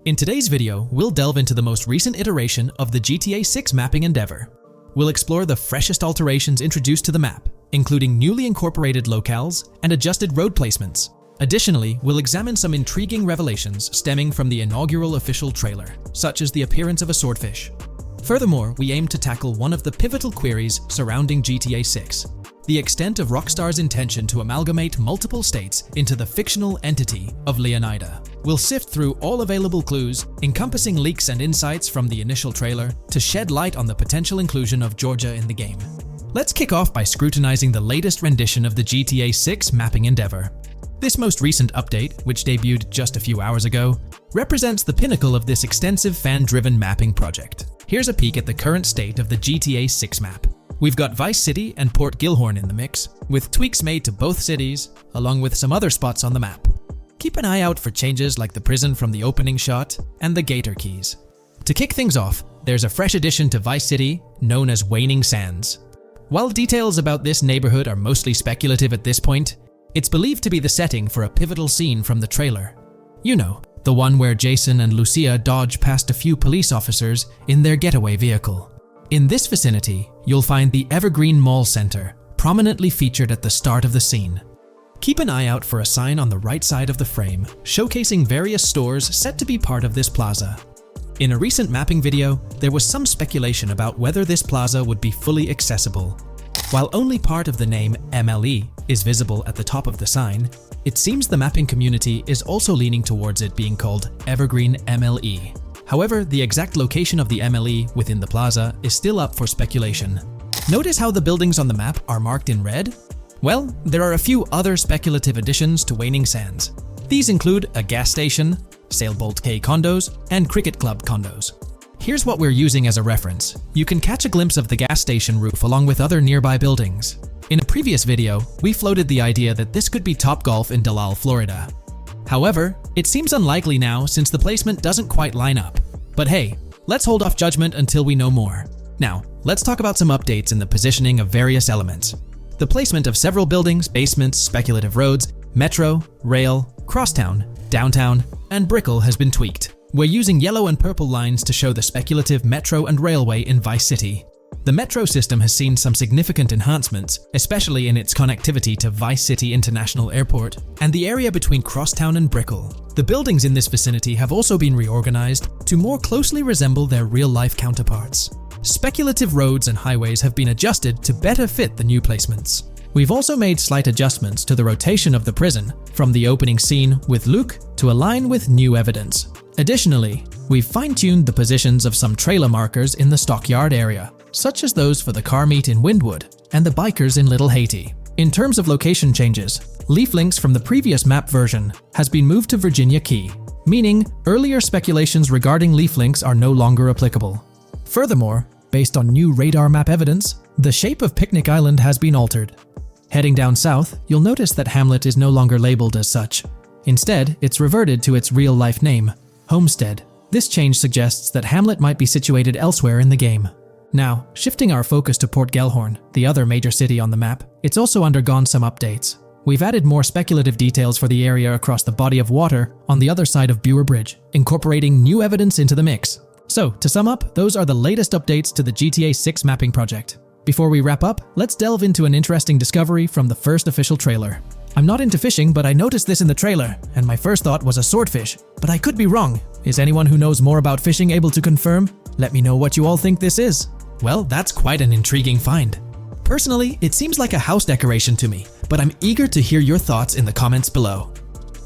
In today's video, we'll delve into the most recent iteration of the GTA 6 mapping endeavor. We'll explore the freshest alterations introduced to the map, including newly incorporated locales and adjusted road placements. Additionally, we'll examine some intriguing revelations stemming from the inaugural official trailer, such as the appearance of a swordfish. Furthermore, we aim to tackle one of the pivotal queries surrounding GTA 6, the extent of Rockstar's intention to amalgamate multiple states into the fictional entity of Leonida. We'll sift through all available clues, encompassing leaks and insights from the initial trailer, to shed light on the potential inclusion of Georgia in the game. Let's kick off by scrutinizing the latest rendition of the GTA 6 mapping endeavor. This most recent update, which debuted just a few hours ago, represents the pinnacle of this extensive fan-driven mapping project. Here's a peek at the current state of the GTA 6 map. We've got Vice City and Port Gilhorn in the mix, with tweaks made to both cities, along with some other spots on the map. Keep an eye out for changes like the prison from the opening shot and the Gator Keys. To kick things off, there's a fresh addition to Vice City known as Waning Sands. While details about this neighborhood are mostly speculative at this point, it's believed to be the setting for a pivotal scene from the trailer. You know, the one where Jason and Lucia dodge past a few police officers in their getaway vehicle. In this vicinity, you'll find the Evergreen Mall Center, prominently featured at the start of the scene. Keep an eye out for a sign on the right side of the frame, showcasing various stores set to be part of this plaza. In a recent mapping video, there was some speculation about whether this plaza would be fully accessible. While only part of the name MLE is visible at the top of the sign, it seems the mapping community is also leaning towards it being called Evergreen MLE. However, the exact location of the MLE within the plaza is still up for speculation. Notice how the buildings on the map are marked in red? Well, there are a few other speculative additions to Waning Sands. These include a gas station, Sailbolt K condos, and Cricket Club condos. Here's what we're using as a reference. You can catch a glimpse of the gas station roof along with other nearby buildings. In a previous video, we floated the idea that this could be Topgolf in Dalal, Florida. However, it seems unlikely now since the placement doesn't quite line up. But hey, let's hold off judgment until we know more. Now, let's talk about some updates in the positioning of various elements. The placement of several buildings, basements, speculative roads, metro, rail, crosstown, downtown, and Brickell has been tweaked. We're using yellow and purple lines to show the speculative metro and railway in Vice City. The metro system has seen some significant enhancements, especially in its connectivity to Vice City International Airport and the area between Crosstown and Brickell. The buildings in this vicinity have also been reorganized to more closely resemble their real-life counterparts. Speculative roads and highways have been adjusted to better fit the new placements. We've also made slight adjustments to the rotation of the prison from the opening scene with Luke to align with new evidence. Additionally, we've fine-tuned the positions of some trailer markers in the stockyard area, such as those for the car meet in Windwood and the bikers in Little Haiti. In terms of location changes, leaf links from the previous map version has been moved to Virginia Key, meaning earlier speculations regarding leaf links are no longer applicable. Furthermore, based on new radar map evidence, the shape of Picnic Island has been altered. Heading down south, you'll notice that Hamlet is no longer labeled as such. Instead, it's reverted to its real-life name, Homestead. This change suggests that Hamlet might be situated elsewhere in the game. Now, shifting our focus to Port Gilhorn, the other major city on the map, it's also undergone some updates. We've added more speculative details for the area across the body of water on the other side of Bure Bridge, incorporating new evidence into the mix. So, to sum up, those are the latest updates to the GTA 6 mapping project. Before we wrap up, let's delve into an interesting discovery from the first official trailer. I'm not into fishing, but I noticed this in the trailer, and my first thought was a swordfish. But I could be wrong. Is anyone who knows more about fishing able to confirm? Let me know what you all think this is. Well, that's quite an intriguing find. Personally, it seems like a house decoration to me, but I'm eager to hear your thoughts in the comments below.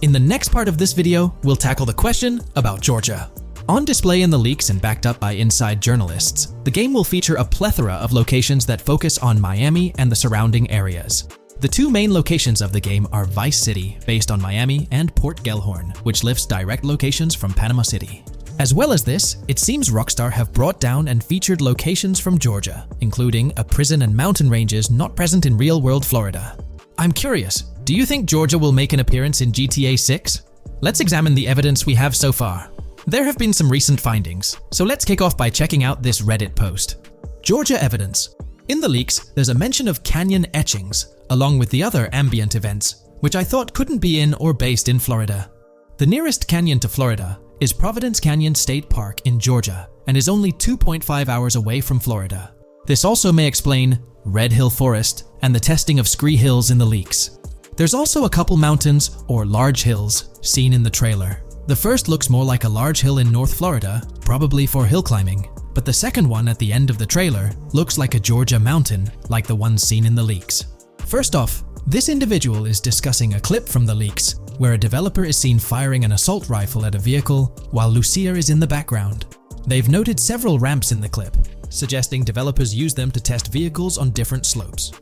In the next part of this video, we'll tackle the question about Georgia. On display in the leaks and backed up by inside journalists, the game will feature a plethora of locations that focus on Miami and the surrounding areas. The two main locations of the game are Vice City, based on Miami, and Port Gilhorn, which lifts direct locations from Panama City. As well as this, it seems Rockstar have brought down and featured locations from Georgia, including a prison and mountain ranges not present in real-world Florida. I'm curious, do you think Georgia will make an appearance in GTA 6? Let's examine the evidence we have so far. There have been some recent findings, so let's kick off by checking out this Reddit post. Georgia evidence. In the leaks, there's a mention of canyon etchings, along with the other ambient events, which I thought couldn't be in or based in Florida. The nearest canyon to Florida is Providence Canyon State Park in Georgia and is only 2.5 hours away from Florida. This also may explain Red Hill Forest and the testing of scree hills in the leaks. There's also a couple mountains or large hills seen in the trailer. The first looks more like a large hill in North Florida, probably for hill climbing, but the second one at the end of the trailer looks like a Georgia mountain like the ones seen in the leaks. First off, this individual is discussing a clip from the leaks where a developer is seen firing an assault rifle at a vehicle while Lucia is in the background. They've noted several ramps in the clip, suggesting developers use them to test vehicles on different slopes.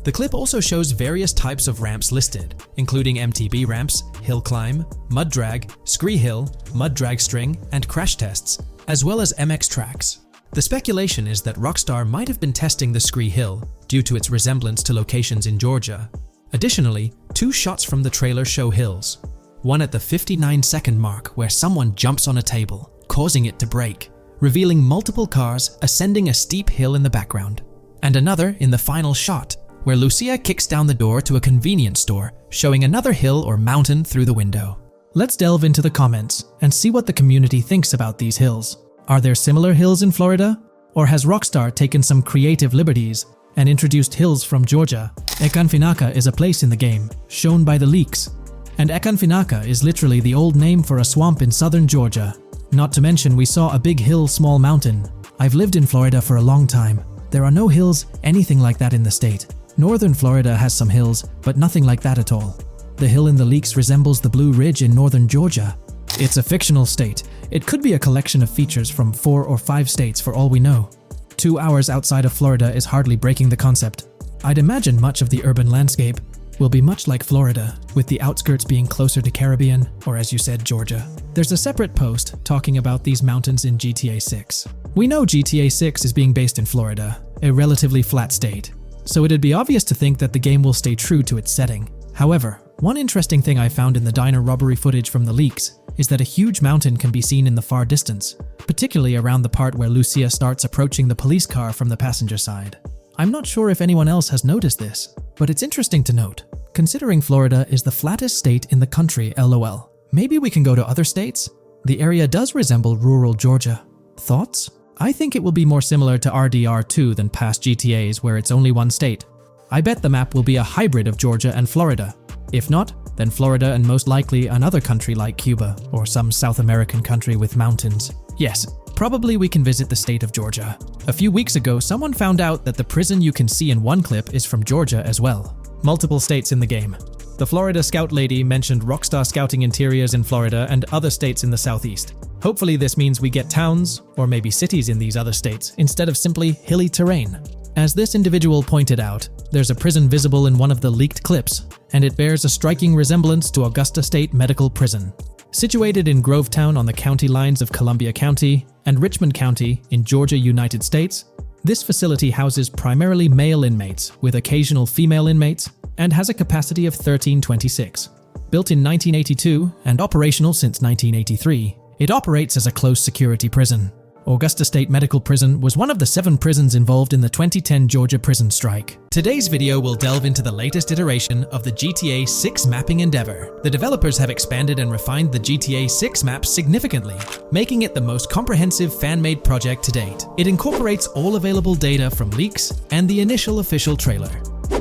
The clip also shows various types of ramps listed, including MTB ramps, hill climb, mud drag, scree hill, mud drag string, and crash tests, as well as MX tracks. The speculation is that Rockstar might have been testing the scree hill due to its resemblance to locations in Georgia. Additionally, 2 shots from the trailer show hills. One at the 59-second mark where someone jumps on a table, causing it to break, revealing multiple cars ascending a steep hill in the background. And another in the final shot, where Lucia kicks down the door to a convenience store, showing another hill or mountain through the window. Let's delve into the comments and see what the community thinks about these hills. Are there similar hills in Florida? Or has Rockstar taken some creative liberties and introduced hills from Georgia? Ekanfinaka is a place in the game, shown by the leaks. And Ekanfinaka is literally the old name for a swamp in southern Georgia. Not to mention we saw a big hill, small mountain. I've lived in Florida for a long time. There are no hills anything like that in the state. Northern Florida has some hills, but nothing like that at all. The hill in the leaks resembles the Blue Ridge in northern Georgia. It's a fictional state. It could be a collection of features from 4 or 5 states for all we know. 2 hours outside of Florida is hardly breaking the concept. I'd imagine much of the urban landscape will be much like Florida, with the outskirts being closer to Caribbean, or as you said, Georgia. There's a separate post talking about these mountains in GTA 6. We know GTA 6 is being based in Florida, a relatively flat state, so it'd be obvious to think that the game will stay true to its setting. However, one interesting thing I found in the diner robbery footage from the leaks is that a huge mountain can be seen in the far distance, particularly around the part where Lucia starts approaching the police car from the passenger side. I'm not sure if anyone else has noticed this, but it's interesting to note, considering Florida is the flattest state in the country, LOL. Maybe we can go to other states? The area does resemble rural Georgia. Thoughts? I think it will be more similar to RDR2 than past GTAs where it's only one state. I bet the map will be a hybrid of Georgia and Florida. If not, then Florida and most likely another country like Cuba or some South American country with mountains. Yes, probably we can visit the state of Georgia. A few weeks ago, someone found out that the prison you can see in one clip is from Georgia as well. Multiple states in the game. The Florida Scout lady mentioned Rockstar Scouting interiors in Florida and other states in the southeast. Hopefully this means we get towns, or maybe cities in these other states, instead of simply hilly terrain. As this individual pointed out, there's a prison visible in one of the leaked clips, and it bears a striking resemblance to Augusta State Medical Prison. Situated in Grovetown on the county lines of Columbia County and Richmond County in Georgia, United States, this facility houses primarily male inmates with occasional female inmates and has a capacity of 1326. Built in 1982 and operational since 1983, it operates as a close security prison. Augusta State Medical Prison was one of the 7 prisons involved in the 2010 Georgia prison strike. Today's video will delve into the latest iteration of the GTA 6 mapping endeavor. The developers have expanded and refined the GTA 6 map significantly, making it the most comprehensive fan-made project to date. It incorporates all available data from leaks and the initial official trailer.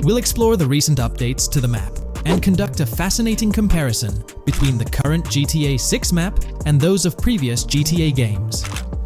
We'll explore the recent updates to the map and conduct a fascinating comparison between the current GTA 6 map and those of previous GTA games.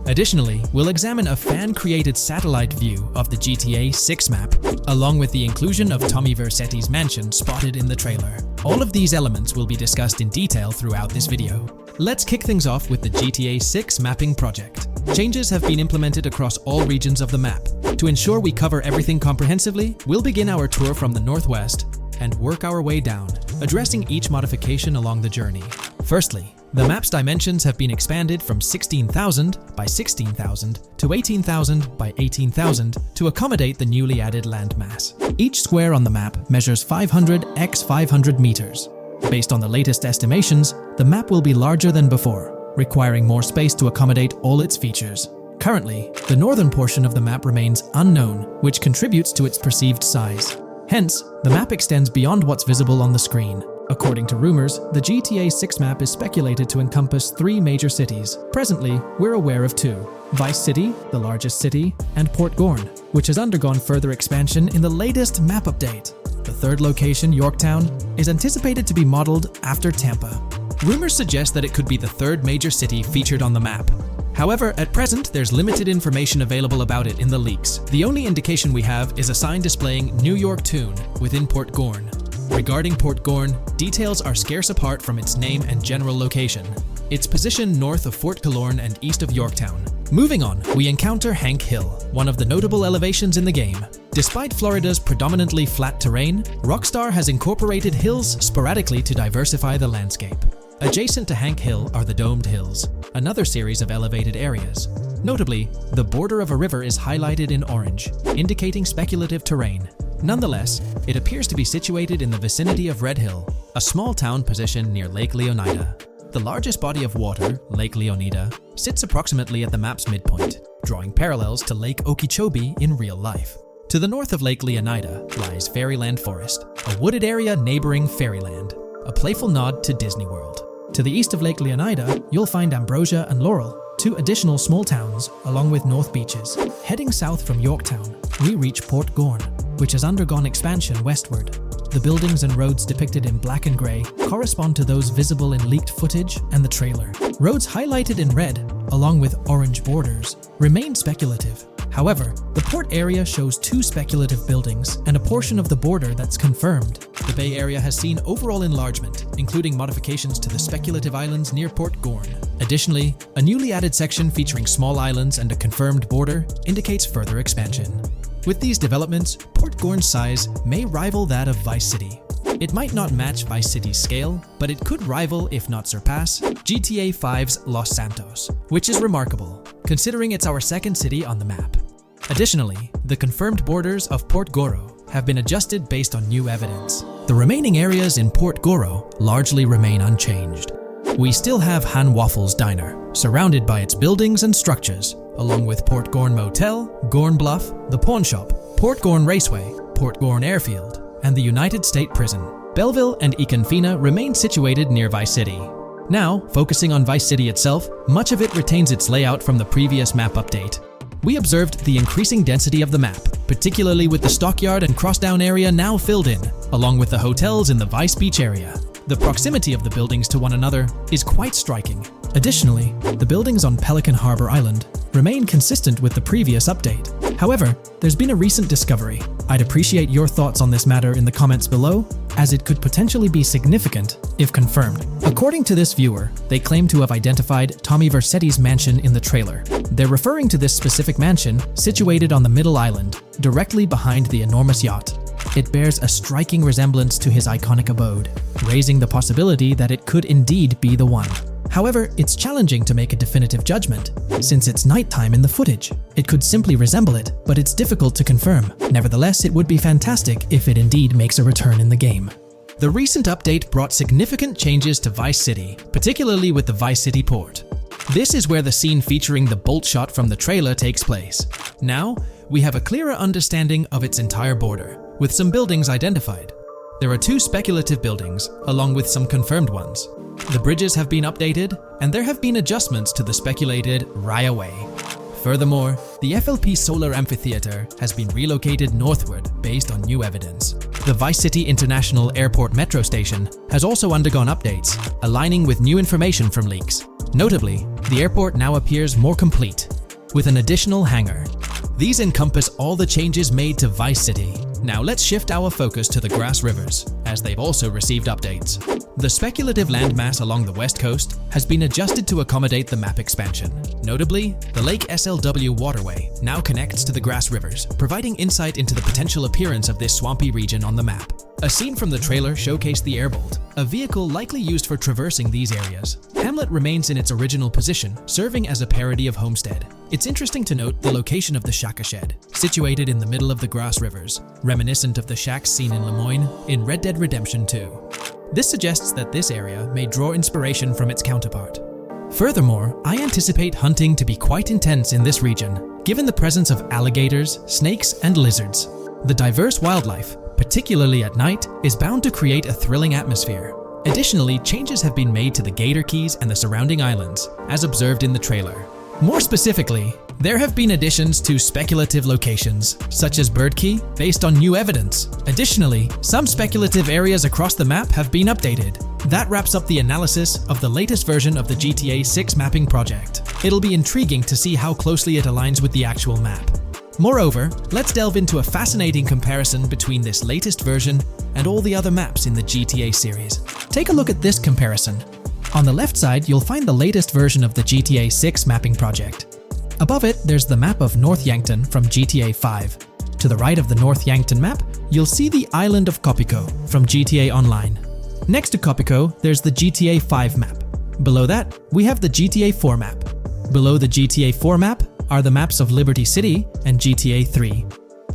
Additionally, we'll examine a fan-created satellite view of the GTA 6 map, along with the inclusion of Tommy Vercetti's mansion spotted in the trailer. All of these elements will be discussed in detail throughout this video. Let's kick things off with the GTA 6 mapping project. Changes have been implemented across all regions of the map. To ensure we cover everything comprehensively, we'll begin our tour from the northwest and work our way down, addressing each modification along the journey. Firstly, the map's dimensions have been expanded from 16,000 by 16,000 to 18,000 by 18,000 to accommodate the newly added landmass. Each square on the map measures 500 x 500 meters. Based on the latest estimations, the map will be larger than before, requiring more space to accommodate all its features. Currently, the northern portion of the map remains unknown, which contributes to its perceived size. Hence, the map extends beyond what's visible on the screen. According to rumors, the GTA 6 map is speculated to encompass 3 major cities. Presently, we're aware of 2. Vice City, the largest city, and Port Gorn, which has undergone further expansion in the latest map update. The third location, Yorktown, is anticipated to be modeled after Tampa. Rumors suggest that it could be the third major city featured on the map. However, at present, there's limited information available about it in the leaks. The only indication we have is a sign displaying New York Tune within Port Gorn. Regarding Port Gorn, details are scarce apart from its name and general location. It's positioned north of Fort Killorn and east of Yorktown. Moving on, we encounter Hank Hill, one of the notable elevations in the game. Despite Florida's predominantly flat terrain, Rockstar has incorporated hills sporadically to diversify the landscape. Adjacent to Hank Hill are the Domed Hills, another series of elevated areas. Notably, the border of a river is highlighted in orange, indicating speculative terrain. Nonetheless, it appears to be situated in the vicinity of Red Hill, a small town positioned near Lake Leonida. The largest body of water, Lake Leonida, sits approximately at the map's midpoint, drawing parallels to Lake Okeechobee in real life. To the north of Lake Leonida lies Fairyland Forest, a wooded area neighboring Fairyland, a playful nod to Disney World. To the east of Lake Leonida, you'll find Ambrosia and Laurel, 2 additional small towns, along with North Beaches. Heading south from Yorktown, we reach Port Gorn, which has undergone expansion westward. The buildings and roads depicted in black and grey correspond to those visible in leaked footage and the trailer. Roads highlighted in red, along with orange borders, remain speculative. However, the port area shows 2 speculative buildings and a portion of the border that's confirmed. The Bay Area has seen overall enlargement, including modifications to the speculative islands near Port Gorn. Additionally, a newly added section featuring small islands and a confirmed border indicates further expansion. With these developments, Port Gorn's size may rival that of Vice City. It might not match Vice City's scale, but it could rival, if not surpass, GTA 5's Los Santos, which is remarkable, considering it's our second city on the map. Additionally, the confirmed borders of Port Goro have been adjusted based on new evidence. The remaining areas in Port Goro largely remain unchanged. We still have Han Waffles Diner, surrounded by its buildings and structures, along with Port Gorn Motel, Gorn Bluff, the Pawn Shop, Port Gorn Raceway, Port Gorn Airfield, and the United State Prison. Belleville and Econfina remain situated near Vice City. Now, focusing on Vice City itself, much of it retains its layout from the previous map update. We observed the increasing density of the map, particularly with the Stockyard and Crossdown area now filled in, along with the hotels in the Vice Beach area. The proximity of the buildings to one another is quite striking. Additionally, the buildings on Pelican Harbor Island remain consistent with the previous update. However, there's been a recent discovery. I'd appreciate your thoughts on this matter in the comments below, as it could potentially be significant if confirmed. According to this viewer, they claim to have identified Tommy Vercetti's mansion in the trailer. They're referring to this specific mansion situated on the middle island, directly behind the enormous yacht. It bears a striking resemblance to his iconic abode, raising the possibility that it could indeed be the one. However, it's challenging to make a definitive judgment, since it's nighttime in the footage. It could simply resemble it, but it's difficult to confirm. Nevertheless, it would be fantastic if it indeed makes a return in the game. The recent update brought significant changes to Vice City, particularly with the Vice City port. This is where the scene featuring the bolt shot from the trailer takes place. Now, we have a clearer understanding of its entire border, with some buildings identified. There are 2 speculative buildings, along with some confirmed ones. The bridges have been updated, and there have been adjustments to the speculated Raya Way. Furthermore, the FLP Solar Amphitheater has been relocated northward based on new evidence. The Vice City International Airport metro station has also undergone updates, aligning with new information from leaks. Notably, the airport now appears more complete, with an additional hangar. These encompass all the changes made to Vice City. Now let's shift our focus to the Grass Rivers, as they've also received updates. The speculative landmass along the west coast has been adjusted to accommodate the map expansion. Notably, the Lake SLW waterway now connects to the Grass Rivers, providing insight into the potential appearance of this swampy region on the map. A scene from the trailer showcased the Airbolt, a vehicle likely used for traversing these areas. Hamlet remains in its original position, serving as a parody of Homestead. It's interesting to note the location of the Shaka Shed, situated in the middle of the Grass Rivers, reminiscent of the shacks seen in Lemoyne in Red Dead Redemption 2. This suggests that this area may draw inspiration from its counterpart. Furthermore, I anticipate hunting to be quite intense in this region, given the presence of alligators, snakes, and lizards. The diverse wildlife, particularly at night, is bound to create a thrilling atmosphere. Additionally, changes have been made to the Gator Keys and the surrounding islands, as observed in the trailer. More specifically, there have been additions to speculative locations, such as Bird Key, based on new evidence. Additionally, some speculative areas across the map have been updated. That wraps up the analysis of the latest version of the GTA 6 mapping project. It'll be intriguing to see how closely it aligns with the actual map. Moreover, let's delve into a fascinating comparison between this latest version and all the other maps in the GTA series. Take a look at this comparison. On the left side, you'll find the latest version of the GTA 6 mapping project. Above it, there's the map of North Yankton from GTA 5. To the right of the North Yankton map, you'll see the island of Copico from GTA Online. Next to Copico, there's the GTA 5 map. Below that, we have the GTA 4 map. Below the GTA 4 map are the maps of Liberty City and GTA 3.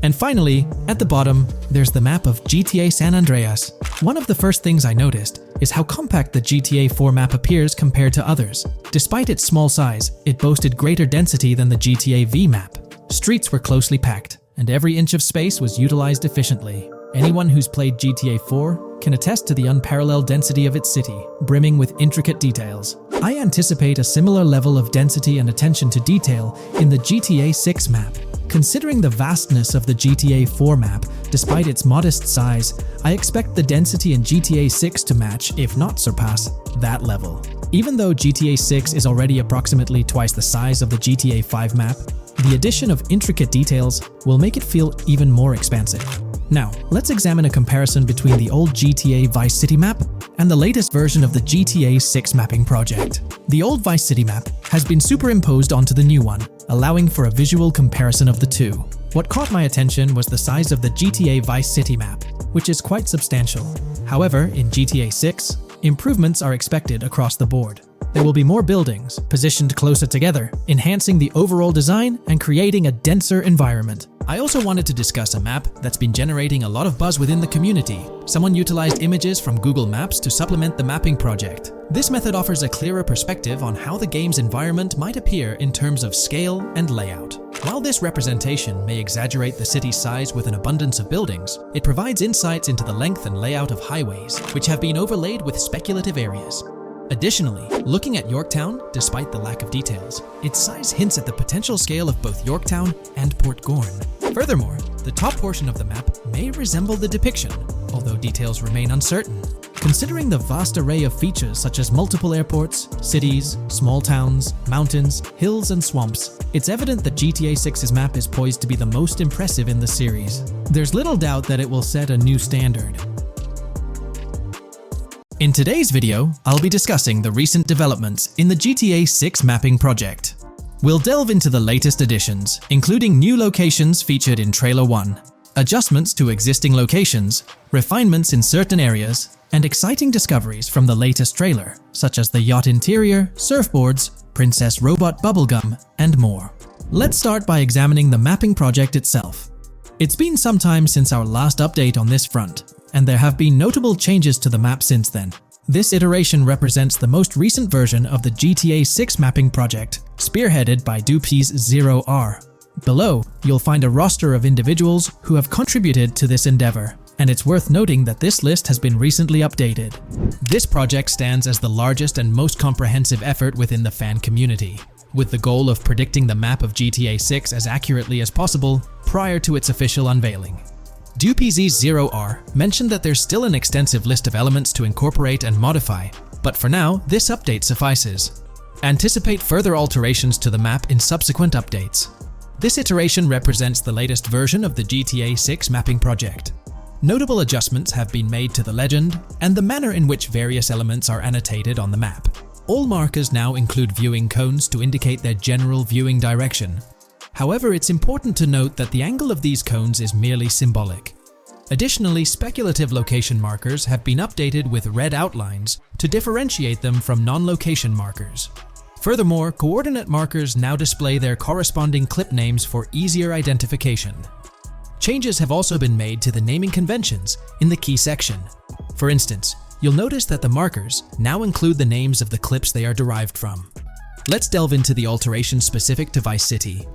And finally, at the bottom, there's the map of GTA San Andreas. One of the first things I noticed is how compact the GTA 4 map appears compared to others. Despite its small size, it boasted greater density than the GTA V map. Streets were closely packed, and every inch of space was utilized efficiently. Anyone who's played GTA 4 can attest to the unparalleled density of its city, brimming with intricate details. I anticipate a similar level of density and attention to detail in the GTA 6 map. Considering the vastness of the GTA 4 map, despite its modest size, I expect the density in GTA 6 to match, if not surpass, that level. Even though GTA 6 is already approximately twice the size of the GTA 5 map, the addition of intricate details will make it feel even more expansive. Now, let's examine a comparison between the old GTA Vice City map and the latest version of the GTA 6 mapping project. The old Vice City map has been superimposed onto the new one, allowing for a visual comparison of the two. What caught my attention was the size of the GTA Vice City map, which is quite substantial. However, in GTA 6, improvements are expected across the board. There will be more buildings, positioned closer together, enhancing the overall design and creating a denser environment. I also wanted to discuss a map that's been generating a lot of buzz within the community. Someone utilized images from Google Maps to supplement the mapping project. This method offers a clearer perspective on how the game's environment might appear in terms of scale and layout. While this representation may exaggerate the city's size with an abundance of buildings, it provides insights into the length and layout of highways, which have been overlaid with speculative areas. Additionally, looking at Yorktown, despite the lack of details, its size hints at the potential scale of both Yorktown and Port Gorn. Furthermore, the top portion of the map may resemble the depiction, although details remain uncertain. Considering the vast array of features such as multiple airports, cities, small towns, mountains, hills, and swamps, it's evident that GTA 6's map is poised to be the most impressive in the series. There's little doubt that it will set a new standard. In today's video, I'll be discussing the recent developments in the GTA 6 mapping project. We'll delve into the latest additions, including new locations featured in Trailer 1, adjustments to existing locations, refinements in certain areas, and exciting discoveries from the latest trailer, such as the yacht interior, surfboards, Princess Robot Bubblegum, and more. Let's start by examining the mapping project itself. It's been some time since our last update on this front, and there have been notable changes to the map since then. This iteration represents the most recent version of the GTA 6 mapping project, spearheaded by Dupees Zero R. Below, you'll find a roster of individuals who have contributed to this endeavor, and it's worth noting that this list has been recently updated. This project stands as the largest and most comprehensive effort within the fan community, with the goal of predicting the map of GTA 6 as accurately as possible prior to its official unveiling. DuPZ0R mentioned that there's still an extensive list of elements to incorporate and modify, but for now, this update suffices. Anticipate further alterations to the map in subsequent updates. This iteration represents the latest version of the GTA 6 mapping project. Notable adjustments have been made to the legend and the manner in which various elements are annotated on the map. All markers now include viewing cones to indicate their general viewing direction. However, it's important to note that the angle of these cones is merely symbolic. Additionally, speculative location markers have been updated with red outlines to differentiate them from non-location markers. Furthermore, coordinate markers now display their corresponding clip names for easier identification. Changes have also been made to the naming conventions in the key section. For instance, you'll notice that the markers now include the names of the clips they are derived from. Let's delve into the alterations specific to Vice City.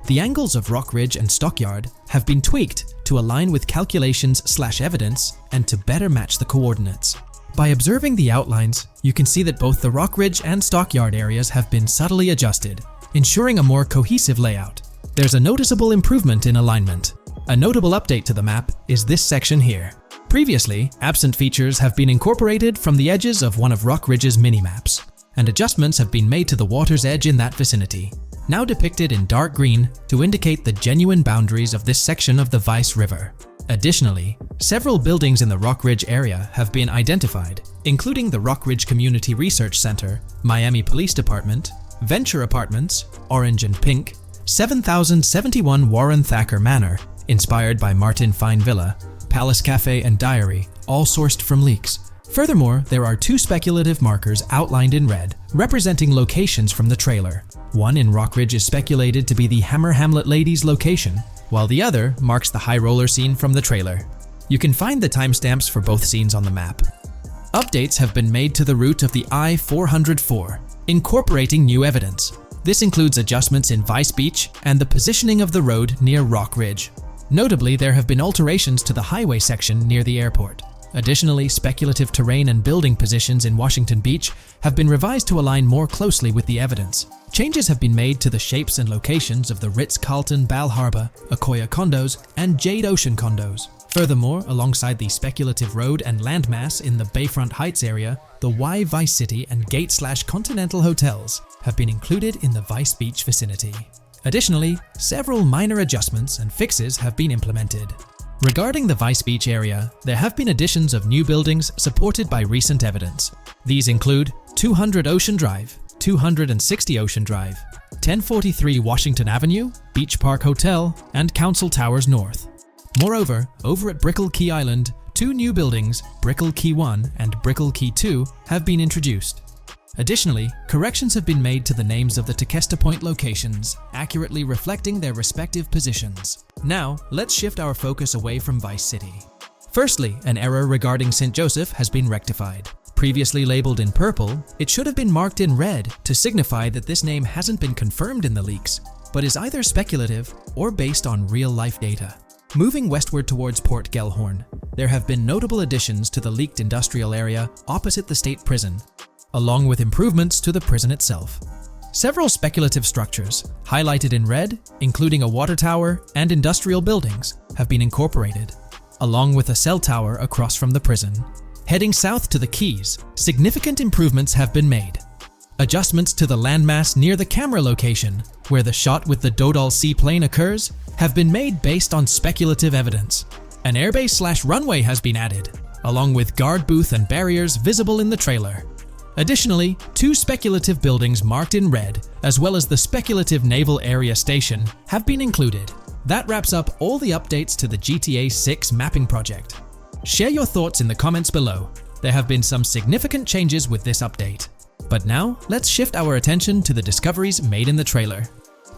The angles of Rock Ridge and Stockyard have been tweaked to align with calculations/evidence and to better match the coordinates. By observing the outlines, you can see that both the Rock Ridge and Stockyard areas have been subtly adjusted, ensuring a more cohesive layout. There's a noticeable improvement in alignment. A notable update to the map is this section here. Previously, absent features have been incorporated from the edges of one of Rock Ridge's mini-maps, and adjustments have been made to the water's edge in that vicinity, now depicted in dark green to indicate the genuine boundaries of this section of the Vice River. Additionally, several buildings in the Rock Ridge area have been identified, including the Rock Ridge Community Research Center, Miami Police Department, Venture Apartments, Orange and Pink, 7071 Warren Thacker Manor, inspired by Martin Fine Villa, Palace Cafe and Diary, all sourced from leaks. Furthermore, there are 2 speculative markers outlined in red, representing locations from the trailer. One in Rock Ridge is speculated to be the Hammer Hamlet Ladies location, while the other marks the high roller scene from the trailer. You can find the timestamps for both scenes on the map. Updates have been made to the route of the I-404, incorporating new evidence. This includes adjustments in Vice Beach and the positioning of the road near Rock Ridge. Notably, there have been alterations to the highway section near the airport. Additionally, speculative terrain and building positions in Washington Beach have been revised to align more closely with the evidence. Changes have been made to the shapes and locations of the Ritz-Carlton Bal Harbour, Akoya condos, and Jade Ocean condos. Furthermore, alongside the speculative road and landmass in the Bayfront Heights area, the Y Vice City and Gate/Continental hotels have been included in the Vice Beach vicinity. Additionally, several minor adjustments and fixes have been implemented. Regarding the Vice Beach area, there have been additions of new buildings supported by recent evidence. These include 200 Ocean Drive, 260 Ocean Drive, 1043 Washington Avenue, Beach Park Hotel, and Council Towers North. Moreover, over at Brickell Key Island, 2 new buildings, Brickell Key 1 and Brickell Key 2, have been introduced. Additionally, corrections have been made to the names of the Tequesta Point locations, accurately reflecting their respective positions. Now, let's shift our focus away from Vice City. Firstly, an error regarding St. Joseph has been rectified. Previously labeled in purple, it should have been marked in red to signify that this name hasn't been confirmed in the leaks, but is either speculative or based on real-life data. Moving westward towards Port Gellhorn, there have been notable additions to the leaked industrial area opposite the state prison, along with improvements to the prison itself. Several speculative structures, highlighted in red, including a water tower and industrial buildings, have been incorporated, along with a cell tower across from the prison. Heading south to the Keys, significant improvements have been made. Adjustments to the landmass near the camera location, where the shot with the Dodal seaplane occurs, have been made based on speculative evidence. An airbase/runway has been added, along with guard booth and barriers visible in the trailer. Additionally, 2 speculative buildings marked in red, as well as the speculative Naval Area Station, have been included. That wraps up all the updates to the GTA 6 mapping project. Share your thoughts in the comments below. There have been some significant changes with this update. But now, let's shift our attention to the discoveries made in the trailer.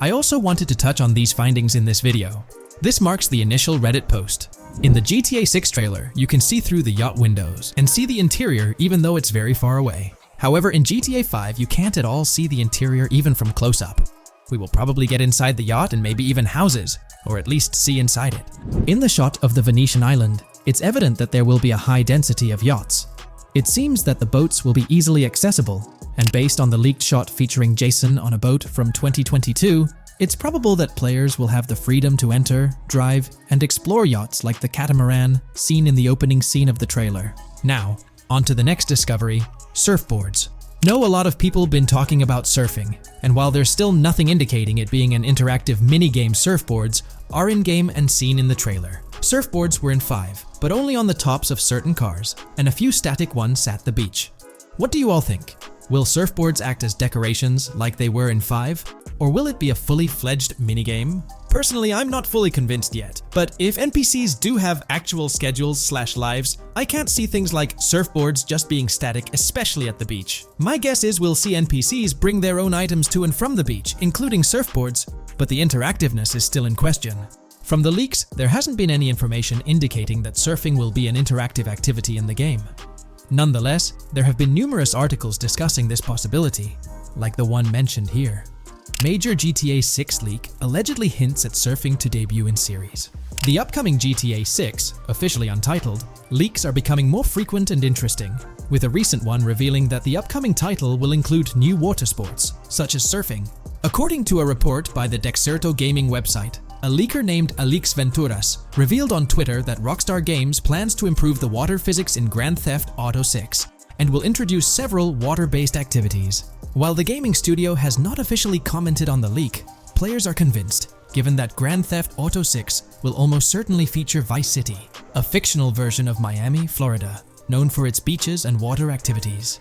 I also wanted to touch on these findings in this video. This marks the initial Reddit post. In the GTA 6 trailer, you can see through the yacht windows and see the interior even though it's very far away. However, in GTA 5, you can't at all see the interior even from close up. We will probably get inside the yacht and maybe even houses, or at least see inside it. In the shot of the Venetian island, it's evident that there will be a high density of yachts. It seems that the boats will be easily accessible, and based on the leaked shot featuring Jason on a boat from 2022, it's probable that players will have the freedom to enter, drive, and explore yachts like the catamaran seen in the opening scene of the trailer. Now, on to the next discovery, surfboards. Know a lot of people been talking about surfing, and while there's still nothing indicating it being an interactive minigame, surfboards are in-game and seen in the trailer. Surfboards were in 5, but only on the tops of certain cars, and a few static ones at the beach. What do you all think? Will surfboards act as decorations like they were in 5? Or will it be a fully fledged minigame? Personally, I'm not fully convinced yet, but if NPCs do have actual schedules/lives, I can't see things like surfboards just being static, especially at the beach. My guess is we'll see NPCs bring their own items to and from the beach, including surfboards, but the interactiveness is still in question. From the leaks, there hasn't been any information indicating that surfing will be an interactive activity in the game. Nonetheless, there have been numerous articles discussing this possibility, like the one mentioned here. Major GTA 6 leak allegedly hints at surfing to debut in series. The upcoming GTA 6, officially untitled, leaks are becoming more frequent and interesting, with a recent one revealing that the upcoming title will include new water sports, such as surfing. According to a report by the Dexerto gaming website, a leaker named Alix Venturas revealed on Twitter that Rockstar Games plans to improve the water physics in Grand Theft Auto 6 and will introduce several water-based activities. While the gaming studio has not officially commented on the leak, players are convinced, given that Grand Theft Auto 6 will almost certainly feature Vice City, a fictional version of Miami, Florida, known for its beaches and water activities.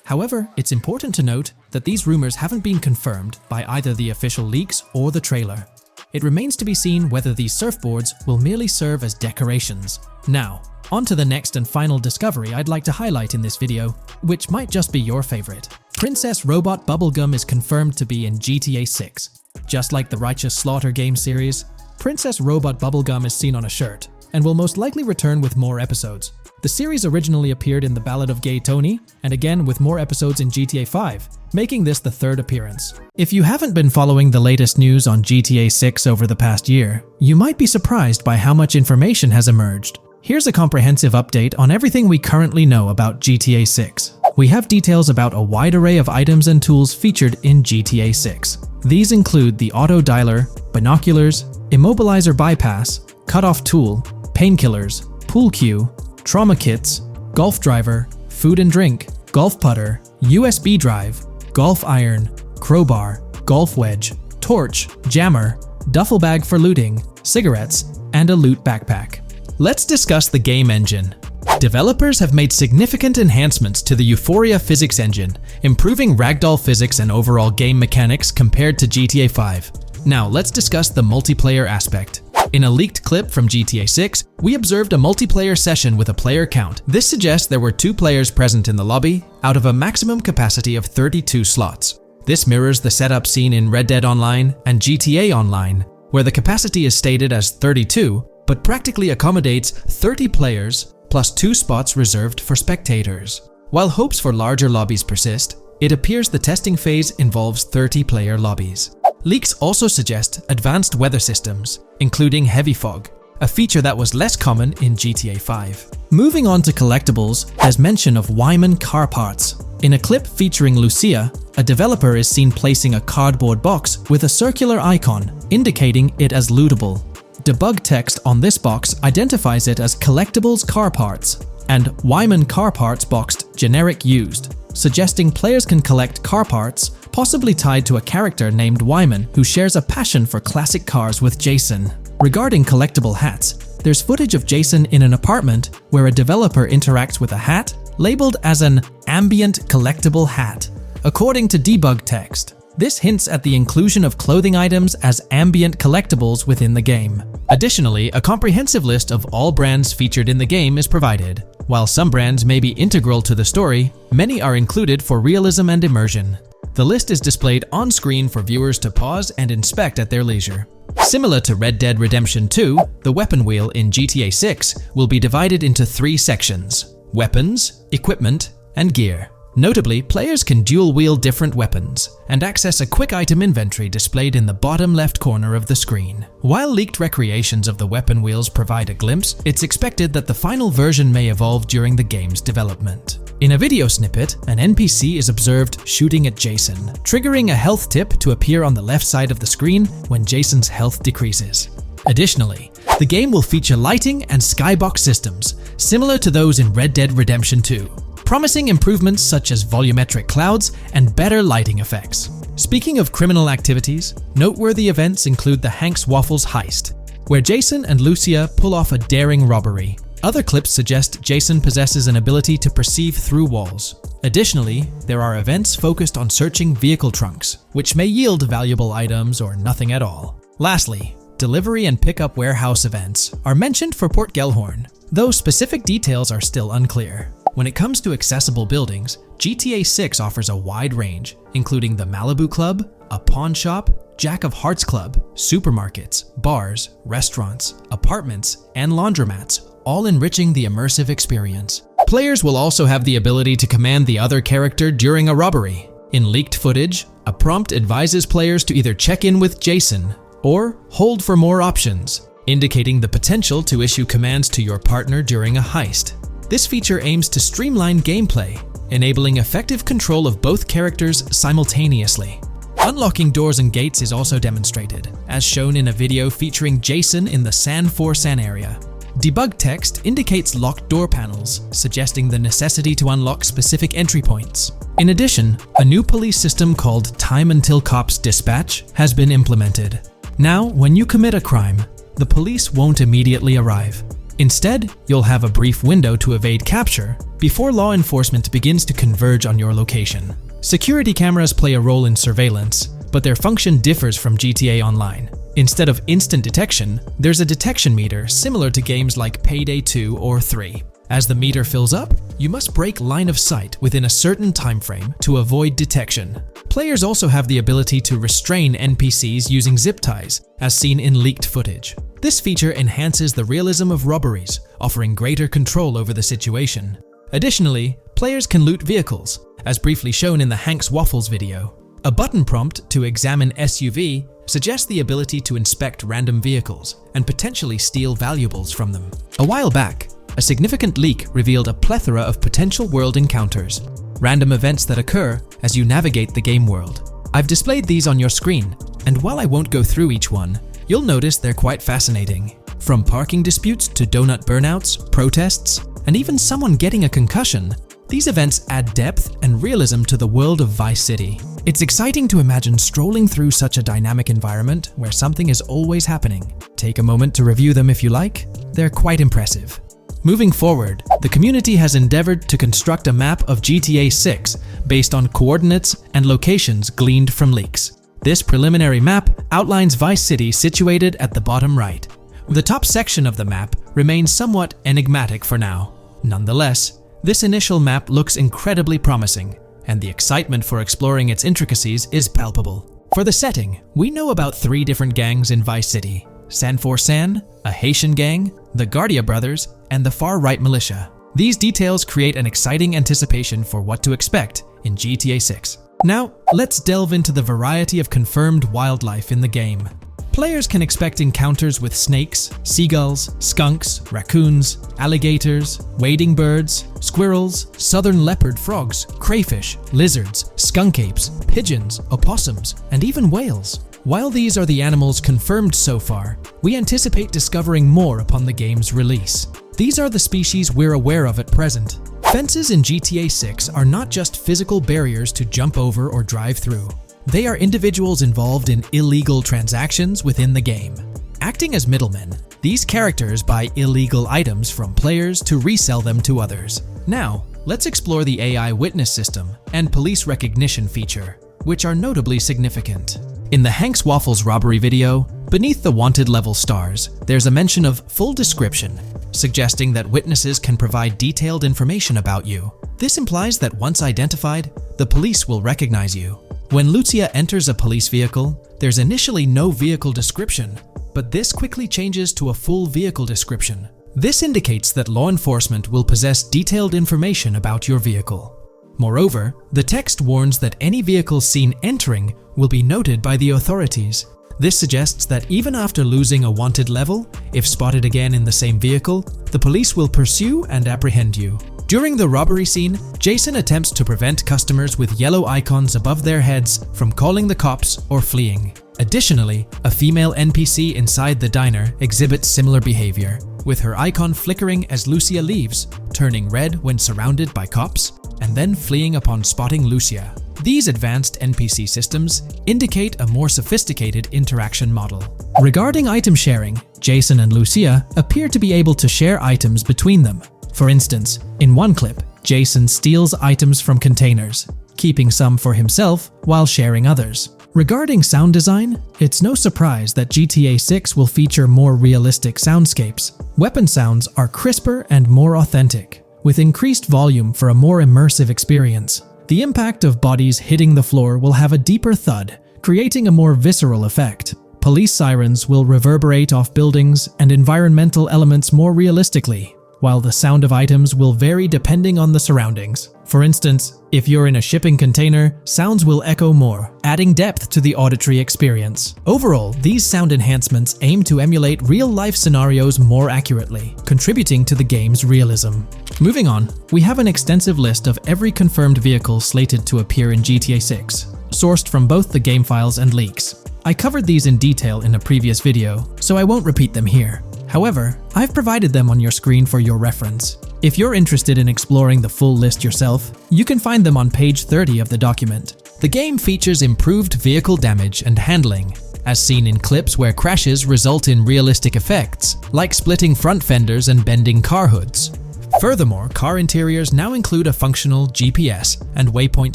However, it's important to note that these rumors haven't been confirmed by either the official leaks or the trailer. It remains to be seen whether these surfboards will merely serve as decorations. Now, on to the next and final discovery I'd like to highlight in this video, which might just be your favorite. Princess Robot Bubblegum is confirmed to be in GTA 6. Just like the Righteous Slaughter game series, Princess Robot Bubblegum is seen on a shirt, and will most likely return with more episodes. The series originally appeared in The Ballad of Gay Tony, and again with more episodes in GTA 5, making this the third appearance. If you haven't been following the latest news on GTA 6 over the past year, you might be surprised by how much information has emerged. Here's a comprehensive update on everything we currently know about GTA 6. We have details about a wide array of items and tools featured in GTA 6. These include the auto dialer, binoculars, immobilizer bypass, cutoff tool, painkillers, pool cue, trauma kits, golf driver, food and drink, golf putter, USB drive, golf iron, crowbar, golf wedge, torch, jammer, duffel bag for looting, cigarettes, and a loot backpack. Let's discuss the game engine. Developers have made significant enhancements to the Euphoria physics engine, improving ragdoll physics and overall game mechanics compared to GTA 5. Now let's discuss the multiplayer aspect. In a leaked clip from GTA 6, we observed a multiplayer session with a player count. This suggests there were 2 players present in the lobby, out of a maximum capacity of 32 slots. This mirrors the setup seen in Red Dead Online and GTA Online, where the capacity is stated as 32, but practically accommodates 30 players plus 2 spots reserved for spectators. While hopes for larger lobbies persist, it appears the testing phase involves 30-player lobbies. Leaks also suggest advanced weather systems, including heavy fog, a feature that was less common in GTA 5. Moving on to collectibles, there's mention of Wyman car parts. In a clip featuring Lucia, a developer is seen placing a cardboard box with a circular icon, indicating it as lootable. Debug text on this box identifies it as Collectibles Car Parts, and Wyman Car Parts boxed Generic Used, suggesting players can collect car parts, possibly tied to a character named Wyman who shares a passion for classic cars with Jason. Regarding collectible hats, there's footage of Jason in an apartment where a developer interacts with a hat labeled as an ambient collectible hat. According to debug text, this hints at the inclusion of clothing items as ambient collectibles within the game. Additionally, a comprehensive list of all brands featured in the game is provided. While some brands may be integral to the story, many are included for realism and immersion. The list is displayed on screen for viewers to pause and inspect at their leisure. Similar to Red Dead Redemption 2, the weapon wheel in GTA 6 will be divided into 3 sections: weapons, equipment, and gear. Notably, players can dual-wield different weapons and access a quick item inventory displayed in the bottom left corner of the screen. While leaked recreations of the weapon wheels provide a glimpse, it's expected that the final version may evolve during the game's development. In a video snippet, an NPC is observed shooting at Jason, triggering a health tip to appear on the left side of the screen when Jason's health decreases. Additionally, the game will feature lighting and skybox systems, similar to those in Red Dead Redemption 2. Promising improvements such as volumetric clouds and better lighting effects. Speaking of criminal activities, noteworthy events include the Hank's Waffles heist, where Jason and Lucia pull off a daring robbery. Other clips suggest Jason possesses an ability to perceive through walls. Additionally, there are events focused on searching vehicle trunks, which may yield valuable items or nothing at all. Lastly, delivery and pickup warehouse events are mentioned for Port Gellhorn, though specific details are still unclear. When it comes to accessible buildings, GTA 6 offers a wide range, including the Malibu Club, a pawn shop, Jack of Hearts Club, supermarkets, bars, restaurants, apartments, and laundromats, all enriching the immersive experience. Players will also have the ability to command the other character during a robbery. In leaked footage, a prompt advises players to either check in with Jason or hold for more options, indicating the potential to issue commands to your partner during a heist. This feature aims to streamline gameplay, enabling effective control of both characters simultaneously. Unlocking doors and gates is also demonstrated, as shown in a video featuring Jason in the San For-San area. Debug text indicates locked door panels, suggesting the necessity to unlock specific entry points. In addition, a new police system called Time Until Cops Dispatch has been implemented. Now, when you commit a crime, the police won't immediately arrive. Instead, you'll have a brief window to evade capture before law enforcement begins to converge on your location. Security cameras play a role in surveillance, but their function differs from GTA Online. Instead of instant detection, there's a detection meter similar to games like Payday 2 or 3. As the meter fills up, you must break line of sight within a certain time frame to avoid detection. Players also have the ability to restrain NPCs using zip ties, as seen in leaked footage. This feature enhances the realism of robberies, offering greater control over the situation. Additionally, players can loot vehicles, as briefly shown in the Hank's Waffles video. A button prompt to examine SUV suggests the ability to inspect random vehicles and potentially steal valuables from them. A while back, a significant leak revealed a plethora of potential world encounters, random events that occur as you navigate the game world. I've displayed these on your screen, and while I won't go through each one, you'll notice they're quite fascinating. From parking disputes to donut burnouts, protests, and even someone getting a concussion, these events add depth and realism to the world of Vice City. It's exciting to imagine strolling through such a dynamic environment where something is always happening. Take a moment to review them if you like. They're quite impressive. Moving forward, the community has endeavored to construct a map of GTA 6 based on coordinates and locations gleaned from leaks. This preliminary map outlines Vice City situated at the bottom right. The top section of the map remains somewhat enigmatic for now. Nonetheless, this initial map looks incredibly promising, and the excitement for exploring its intricacies is palpable. For the setting, we know about 3 different gangs in Vice City: San For-San, a Haitian gang, the Guardia Brothers, and the far-right militia. These details create an exciting anticipation for what to expect in GTA 6. Now, let's delve into the variety of confirmed wildlife in the game. Players can expect encounters with snakes, seagulls, skunks, raccoons, alligators, wading birds, squirrels, southern leopard frogs, crayfish, lizards, skunk apes, pigeons, opossums, and even whales. While these are the animals confirmed so far, we anticipate discovering more upon the game's release. These are the species we're aware of at present. Fences in GTA 6 are not just physical barriers to jump over or drive through. They are individuals involved in illegal transactions within the game. Acting as middlemen, these characters buy illegal items from players to resell them to others. Now, let's explore the AI witness system and police recognition feature, which are notably significant. In the Hank's Waffles robbery video, beneath the wanted level stars, there's a mention of full description, suggesting that witnesses can provide detailed information about you. This implies that once identified, the police will recognize you. When Lucia enters a police vehicle, there's initially no vehicle description, but this quickly changes to a full vehicle description. This indicates that law enforcement will possess detailed information about your vehicle. Moreover, the text warns that any vehicle seen entering will be noted by the authorities. This suggests that even after losing a wanted level, if spotted again in the same vehicle, the police will pursue and apprehend you. During the robbery scene, Jason attempts to prevent customers with yellow icons above their heads from calling the cops or fleeing. Additionally, a female NPC inside the diner exhibits similar behavior, with her icon flickering as Lucia leaves, turning red when surrounded by cops, and then fleeing upon spotting Lucia. These advanced NPC systems indicate a more sophisticated interaction model. Regarding item sharing, Jason and Lucia appear to be able to share items between them. For instance, in one clip, Jason steals items from containers, keeping some for himself while sharing others. Regarding sound design, it's no surprise that GTA 6 will feature more realistic soundscapes. Weapon sounds are crisper and more authentic, with increased volume for a more immersive experience. The impact of bodies hitting the floor will have a deeper thud, creating a more visceral effect. Police sirens will reverberate off buildings and environmental elements more realistically, while the sound of items will vary depending on the surroundings. For instance, if you're in a shipping container, sounds will echo more, adding depth to the auditory experience. Overall, these sound enhancements aim to emulate real-life scenarios more accurately, contributing to the game's realism. Moving on, we have an extensive list of every confirmed vehicle slated to appear in GTA 6, sourced from both the game files and leaks. I covered these in detail in a previous video, so I won't repeat them here. However, I've provided them on your screen for your reference. If you're interested in exploring the full list yourself, you can find them on page 30 of the document. The game features improved vehicle damage and handling, as seen in clips where crashes result in realistic effects, like splitting front fenders and bending car hoods. Furthermore, car interiors now include a functional GPS and waypoint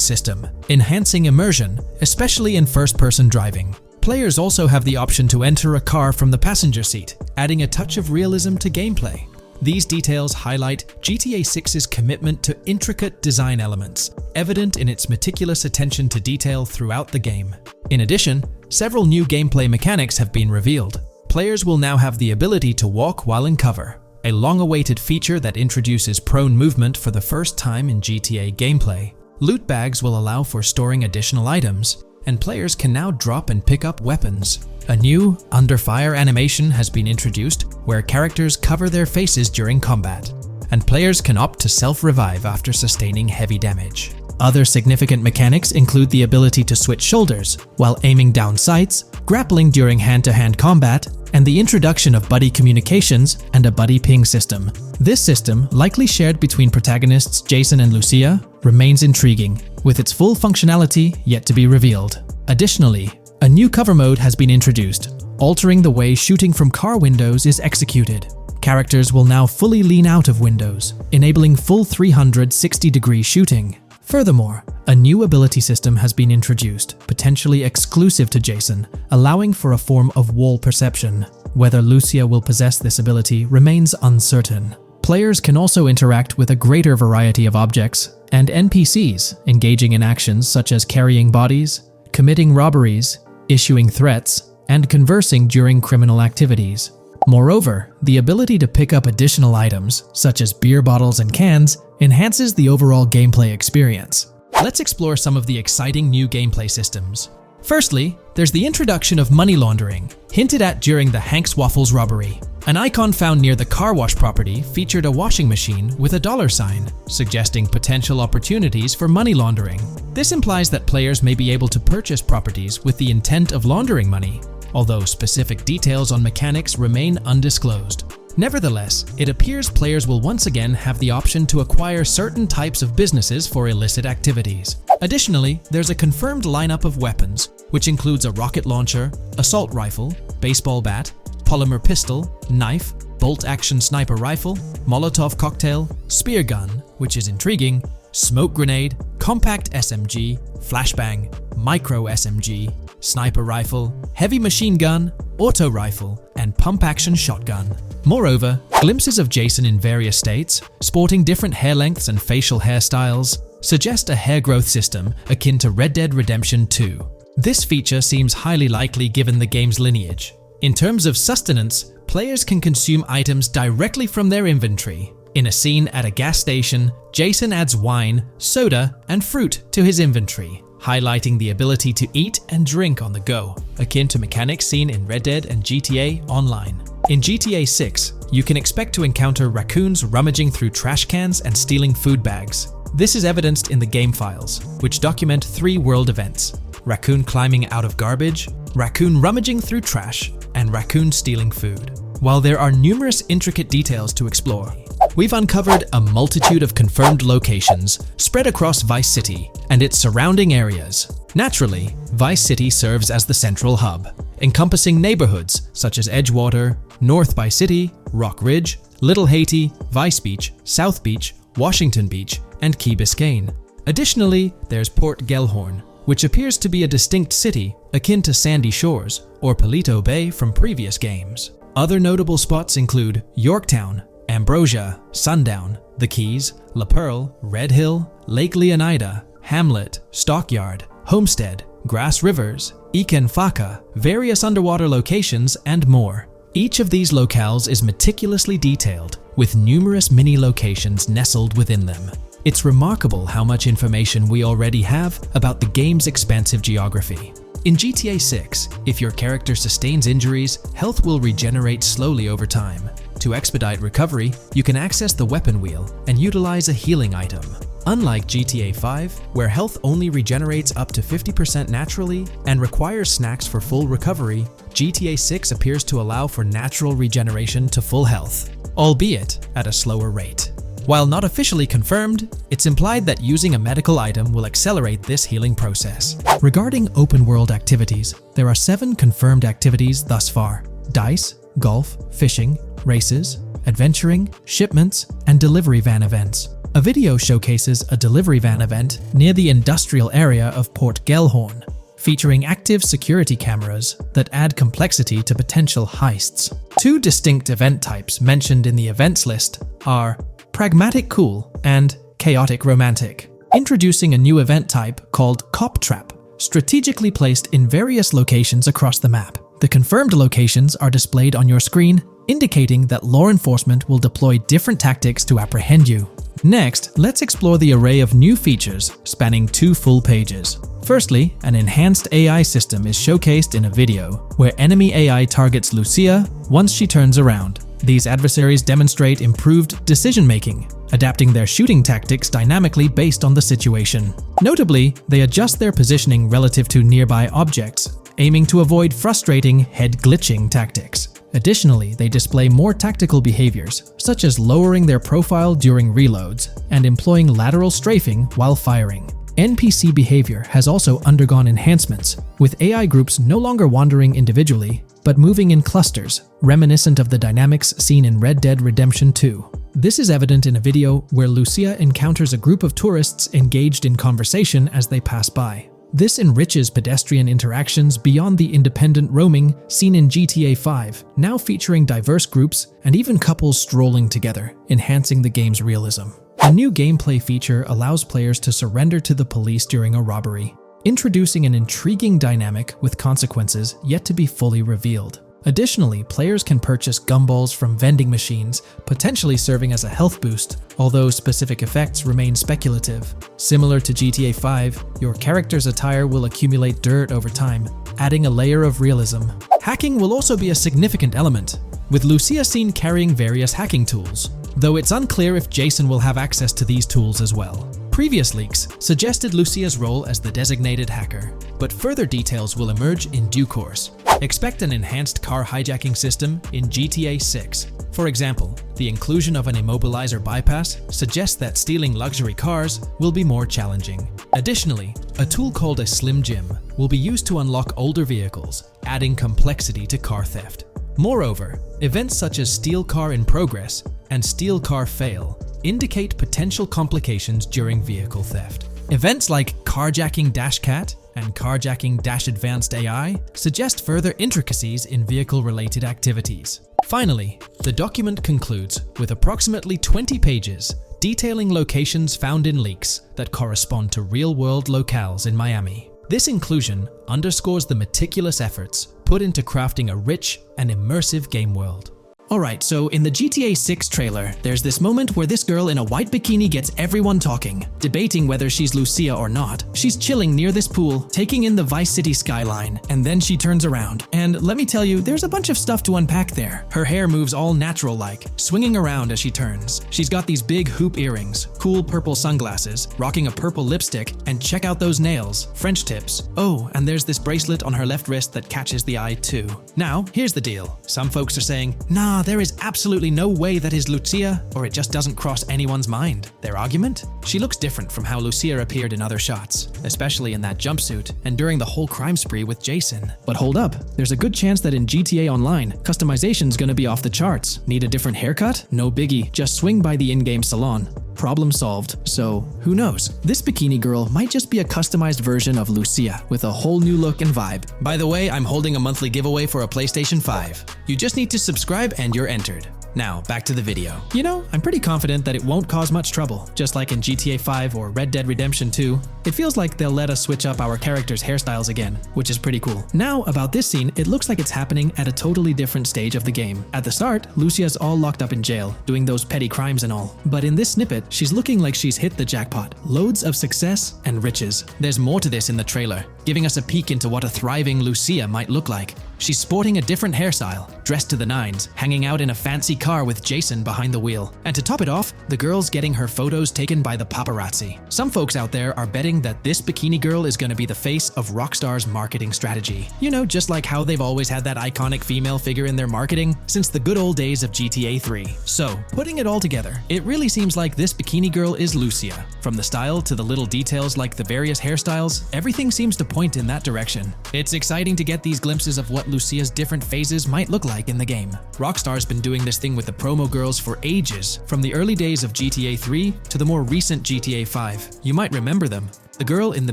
system, enhancing immersion, especially in first-person driving. Players also have the option to enter a car from the passenger seat, adding a touch of realism to gameplay. These details highlight GTA 6's commitment to intricate design elements, evident in its meticulous attention to detail throughout the game. In addition, several new gameplay mechanics have been revealed. Players will now have the ability to walk while in cover, a long-awaited feature that introduces prone movement for the first time in GTA gameplay. Loot bags will allow for storing additional items, and players can now drop and pick up weapons. A new under fire animation has been introduced where characters cover their faces during combat, and players can opt to self-revive after sustaining heavy damage. Other significant mechanics include the ability to switch shoulders while aiming down sights, grappling during hand-to-hand combat, and the introduction of buddy communications and a buddy ping system. This system, likely shared between protagonists Jason and Lucia, remains intriguing, with its full functionality yet to be revealed. Additionally, a new cover mode has been introduced, altering the way shooting from car windows is executed. Characters will now fully lean out of windows, enabling full 360-degree shooting. Furthermore, a new ability system has been introduced, potentially exclusive to Jason, allowing for a form of wall perception. Whether Lucia will possess this ability remains uncertain. Players can also interact with a greater variety of objects and NPCs, engaging in actions such as carrying bodies, committing robberies, issuing threats, and conversing during criminal activities. Moreover, the ability to pick up additional items, such as beer bottles and cans, enhances the overall gameplay experience. Let's explore some of the exciting new gameplay systems. Firstly, there's the introduction of money laundering, hinted at during the Hank's Waffles robbery. An icon found near the car wash property featured a washing machine with a dollar sign, suggesting potential opportunities for money laundering. This implies that players may be able to purchase properties with the intent of laundering money, although specific details on mechanics remain undisclosed. Nevertheless, it appears players will once again have the option to acquire certain types of businesses for illicit activities. Additionally, there's a confirmed lineup of weapons, which includes a rocket launcher, assault rifle, baseball bat, polymer pistol, knife, bolt-action sniper rifle, Molotov cocktail, spear gun, which is intriguing, smoke grenade, compact SMG, flashbang, micro SMG, sniper rifle, heavy machine gun, auto rifle, and pump-action shotgun. Moreover, glimpses of Jason in various states, sporting different hair lengths and facial hairstyles, suggest a hair growth system akin to Red Dead Redemption 2. This feature seems highly likely given the game's lineage. In terms of sustenance, players can consume items directly from their inventory. In a scene at a gas station, Jason adds wine, soda, and fruit to his inventory, highlighting the ability to eat and drink on the go, akin to mechanics seen in Red Dead and GTA Online. In GTA 6, you can expect to encounter raccoons rummaging through trash cans and stealing food bags. This is evidenced in the game files, which document 3 world events: raccoon climbing out of garbage, raccoon rummaging through trash, and raccoon stealing food. While there are numerous intricate details to explore, we've uncovered a multitude of confirmed locations spread across Vice City and its surrounding areas. Naturally, Vice City serves as the central hub, encompassing neighborhoods such as Edgewater, North Vice City, Rock Ridge, Little Haiti, Vice Beach, South Beach, Washington Beach, and Key Biscayne. Additionally, there's Port Gellhorn, which appears to be a distinct city akin to Sandy Shores or Palito Bay from previous games. Other notable spots include Yorktown, Ambrosia, Sundown, The Keys, La Pearl, Red Hill, Lake Leonida, Hamlet, Stockyard, Homestead, Grass Rivers, Iken Faka, various underwater locations, and more. Each of these locales is meticulously detailed, with numerous mini locations nestled within them. It's remarkable how much information we already have about the game's expansive geography. In GTA 6, if your character sustains injuries, health will regenerate slowly over time. To expedite recovery, you can access the weapon wheel and utilize a healing item. Unlike GTA 5, where health only regenerates up to 50% naturally and requires snacks for full recovery, GTA 6 appears to allow for natural regeneration to full health, albeit at a slower rate. While not officially confirmed, it's implied that using a medical item will accelerate this healing process. Regarding open-world activities, there are 7 confirmed activities thus far: dice, golf, fishing, races, adventuring, shipments, and delivery van events. A video showcases a delivery van event near the industrial area of Port Gellhorn, featuring active security cameras that add complexity to potential heists. 2 distinct event types mentioned in the events list are Pragmatic Cool and Chaotic Romantic, introducing a new event type called Cop Trap, strategically placed in various locations across the map. The confirmed locations are displayed on your screen, indicating that law enforcement will deploy different tactics to apprehend you. Next, let's explore the array of new features spanning 2 full pages. Firstly, an enhanced AI system is showcased in a video, where enemy AI targets Lucia once she turns around. These adversaries demonstrate improved decision-making, adapting their shooting tactics dynamically based on the situation. Notably, they adjust their positioning relative to nearby objects, aiming to avoid frustrating head-glitching tactics. Additionally, they display more tactical behaviors, such as lowering their profile during reloads and employing lateral strafing while firing. NPC behavior has also undergone enhancements, with AI groups no longer wandering individually, but moving in clusters, reminiscent of the dynamics seen in Red Dead Redemption 2. This is evident in a video where Lucia encounters a group of tourists engaged in conversation as they pass by. This enriches pedestrian interactions beyond the independent roaming seen in GTA 5, now featuring diverse groups and even couples strolling together, enhancing the game's realism. A new gameplay feature allows players to surrender to the police during a robbery, introducing an intriguing dynamic with consequences yet to be fully revealed. Additionally, players can purchase gumballs from vending machines, potentially serving as a health boost, although specific effects remain speculative. Similar to GTA 5, your character's attire will accumulate dirt over time, adding a layer of realism. Hacking will also be a significant element, with Lucia seen carrying various hacking tools, though it's unclear if Jason will have access to these tools as well. Previous leaks suggested Lucia's role as the designated hacker, but further details will emerge in due course. Expect an enhanced car hijacking system in GTA 6. For example, the inclusion of an immobilizer bypass suggests that stealing luxury cars will be more challenging. Additionally, a tool called a Slim Jim will be used to unlock older vehicles, adding complexity to car theft. Moreover, events such as Steal Car in Progress and Steal Car Fail indicate potential complications during vehicle theft. Events like Carjacking Cat and Carjacking Advanced AI suggest further intricacies in vehicle-related activities. Finally, the document concludes with approximately 20 pages detailing locations found in leaks that correspond to real-world locales in Miami. This inclusion underscores the meticulous efforts put into crafting a rich and immersive game world. Alright, so in the GTA 6 trailer, there's this moment where this girl in a white bikini gets everyone talking, debating whether she's Lucia or not. She's chilling near this pool, taking in the Vice City skyline, and then she turns around. And let me tell you, there's a bunch of stuff to unpack there. Her hair moves all natural-like, swinging around as she turns. She's got these big hoop earrings, cool purple sunglasses, rocking a purple lipstick, and check out those nails, French tips. Oh, and there's this bracelet on her left wrist that catches the eye too. Now, here's the deal. Some folks are saying, nah, there is absolutely no way that is Lucia, or it just doesn't cross anyone's mind. Their argument? She looks different from how Lucia appeared in other shots, especially in that jumpsuit and during the whole crime spree with Jason. But hold up, there's a good chance that in GTA Online, customization's gonna be off the charts. Need a different haircut? No biggie, just swing by the in-game salon. Problem solved. So, who knows? This bikini girl might just be a customized version of Lucia with a whole new look and vibe. By the way, I'm holding a monthly giveaway for a PlayStation 5. You just need to subscribe and you're entered. Now, back to the video. You know, I'm pretty confident that it won't cause much trouble. Just like in GTA 5 or Red Dead Redemption 2, it feels like they'll let us switch up our characters' hairstyles again, which is pretty cool. Now, about this scene, it looks like it's happening at a totally different stage of the game. At the start, Lucia's all locked up in jail, doing those petty crimes and all. But in this snippet, she's looking like she's hit the jackpot. Loads of success and riches. There's more to this in the trailer, giving us a peek into what a thriving Lucia might look like. She's sporting a different hairstyle, dressed to the nines, hanging out in a fancy car with Jason behind the wheel. And to top it off, the girl's getting her photos taken by the paparazzi. Some folks out there are betting that this bikini girl is going to be the face of Rockstar's marketing strategy. You know, just like how they've always had that iconic female figure in their marketing since the good old days of GTA 3. So, putting it all together, it really seems like this bikini girl is Lucia. From the style to the little details like the various hairstyles, everything seems to point in that direction. It's exciting to get these glimpses of what Lucia's different phases might look like in the game. Rockstar's been doing this thing with the promo girls for ages, from the early days of GTA 3 to the more recent GTA 5. You might remember them. The girl in the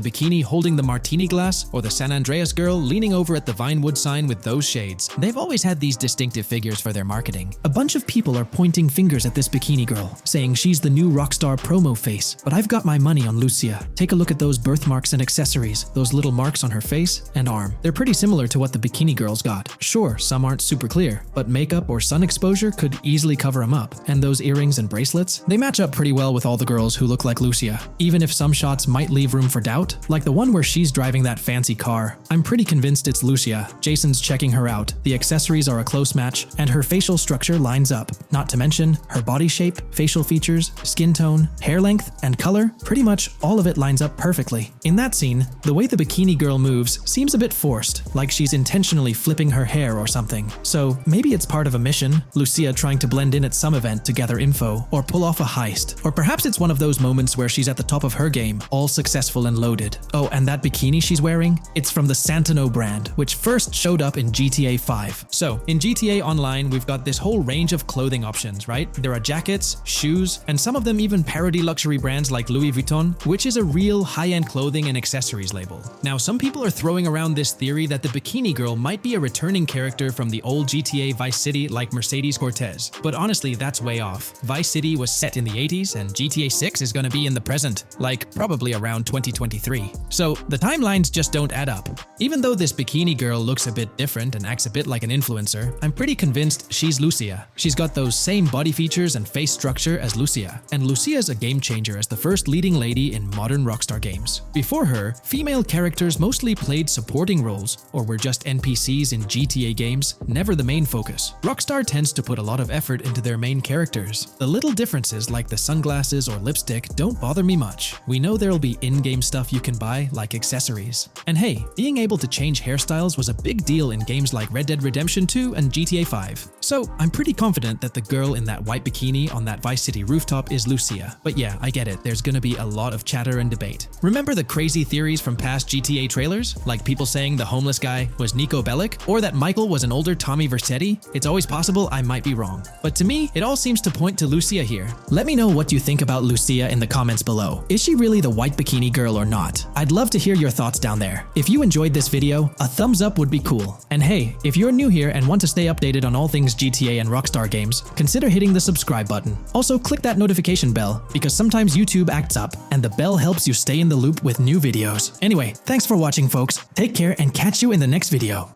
bikini holding the martini glass, or the San Andreas girl leaning over at the Vinewood sign with those shades. They've always had these distinctive figures for their marketing. A bunch of people are pointing fingers at this bikini girl, saying she's the new Rockstar promo face. But I've got my money on Lucia. Take a look at those birthmarks and accessories, those little marks on her face and arm. They're pretty similar to what the bikini girl's got. Sure, some aren't super clear, but makeup or sun exposure could easily cover them up. And those earrings and bracelets, they match up pretty well with all the girls who look like Lucia. Even if some shots might leave room for doubt, like the one where she's driving that fancy car. I'm pretty convinced it's Lucia. Jason's checking her out, the accessories are a close match, and her facial structure lines up. Not to mention, her body shape, facial features, skin tone, hair length, and color, pretty much all of it lines up perfectly. In that scene, the way the bikini girl moves seems a bit forced, like she's intentionally flipping her hair or something. So maybe it's part of a mission, Lucia trying to blend in at some event to gather info, or pull off a heist. Or perhaps it's one of those moments where she's at the top of her game, all successful and loaded. Oh, and that bikini she's wearing? It's from the Santino brand, which first showed up in GTA 5. So, in GTA Online, we've got this whole range of clothing options, right? There are jackets, shoes, and some of them even parody luxury brands like Louis Vuitton, which is a real high-end clothing and accessories label. Now, some people are throwing around this theory that the bikini girl might be a returning character from the old GTA Vice City like Mercedes Cortez. But honestly, that's way off. Vice City was set in the 80s, and GTA 6 is gonna be in the present, like probably around 2023. So the timelines just don't add up. Even though this bikini girl looks a bit different and acts a bit like an influencer, I'm pretty convinced she's Lucia. She's got those same body features and face structure as Lucia, and Lucia's a game changer as the first leading lady in modern Rockstar games. Before her, female characters mostly played supporting roles or were just NPCs in GTA games, never the main focus. Rockstar tends to put a lot of effort into their main characters. The little differences like the sunglasses or lipstick don't bother me much. We know there'll be in-game stuff you can buy, like accessories. And hey, being able to change hairstyles was a big deal in games like Red Dead Redemption 2 and GTA 5. So I'm pretty confident that the girl in that white bikini on that Vice City rooftop is Lucia. But yeah, I get it, there's gonna be a lot of chatter and debate. Remember the crazy theories from past GTA trailers? Like people saying the homeless guy was Niko Bellic, or that Michael was an older Tommy Vercetti? It's always possible I might be wrong. But to me, it all seems to point to Lucia here. Let me know what you think about Lucia in the comments below. Is she really the white bikini girl or not? I'd love to hear your thoughts down there. If you enjoyed this video, a thumbs up would be cool. And hey, if you're new here and want to stay updated on all things GTA and Rockstar games, consider hitting the subscribe button. Also, click that notification bell, because sometimes YouTube acts up, and the bell helps you stay in the loop with new videos. Anyway, thanks for watching, folks. Take care and catch you in the next video.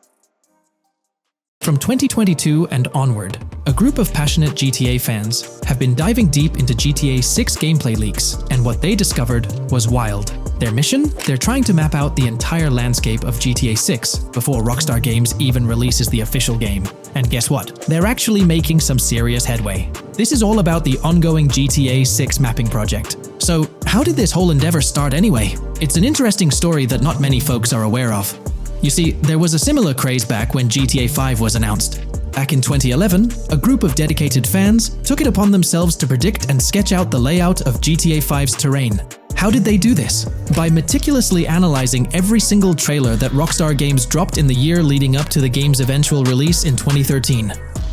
From 2022 and onward, a group of passionate GTA fans have been diving deep into GTA 6 gameplay leaks, and what they discovered was wild. Their mission? They're trying to map out the entire landscape of GTA 6 before Rockstar Games even releases the official game. And guess what? They're actually making some serious headway. This is all about the ongoing GTA 6 mapping project. So, how did this whole endeavor start anyway? It's an interesting story that not many folks are aware of. You see, there was a similar craze back when GTA 5 was announced. Back in 2011, a group of dedicated fans took it upon themselves to predict and sketch out the layout of GTA 5's terrain. How did they do this? By meticulously analyzing every single trailer that Rockstar Games dropped in the year leading up to the game's eventual release in 2013.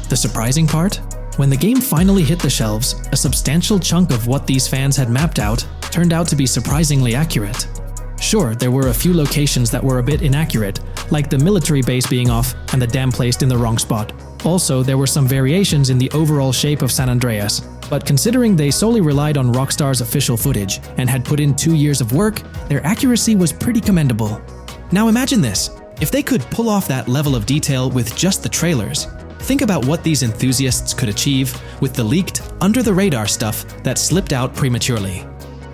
The surprising part? When the game finally hit the shelves, a substantial chunk of what these fans had mapped out turned out to be surprisingly accurate. Sure, there were a few locations that were a bit inaccurate, like the military base being off and the dam placed in the wrong spot. Also, there were some variations in the overall shape of San Andreas, but considering they solely relied on Rockstar's official footage and had put in 2 years of work, their accuracy was pretty commendable. Now imagine this, if they could pull off that level of detail with just the trailers, think about what these enthusiasts could achieve with the leaked, under-the-radar stuff that slipped out prematurely.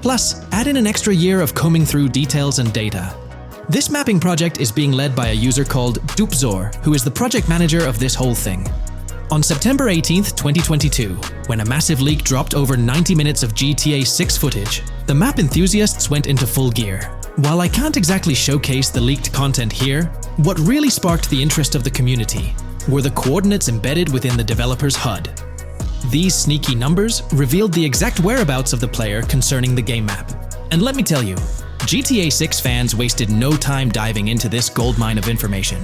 Plus, add in an extra year of combing through details and data. This mapping project is being led by a user called Dupzor, who is the project manager of this whole thing. On September 18th, 2022, when a massive leak dropped over 90 minutes of GTA 6 footage, the map enthusiasts went into full gear. While I can't exactly showcase the leaked content here, what really sparked the interest of the community were the coordinates embedded within the developer's HUD. These sneaky numbers revealed the exact whereabouts of the player concerning the game map. And let me tell you, GTA 6 fans wasted no time diving into this goldmine of information.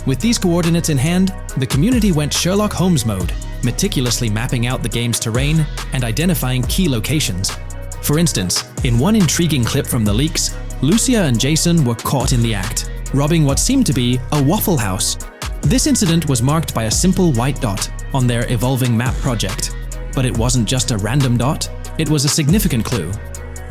With these coordinates in hand, the community went Sherlock Holmes mode, meticulously mapping out the game's terrain and identifying key locations. For instance, in one intriguing clip from the leaks, Lucia and Jason were caught in the act, robbing what seemed to be a Waffle House. This incident was marked by a simple white dot on their evolving map project. But it wasn't just a random dot, it was a significant clue.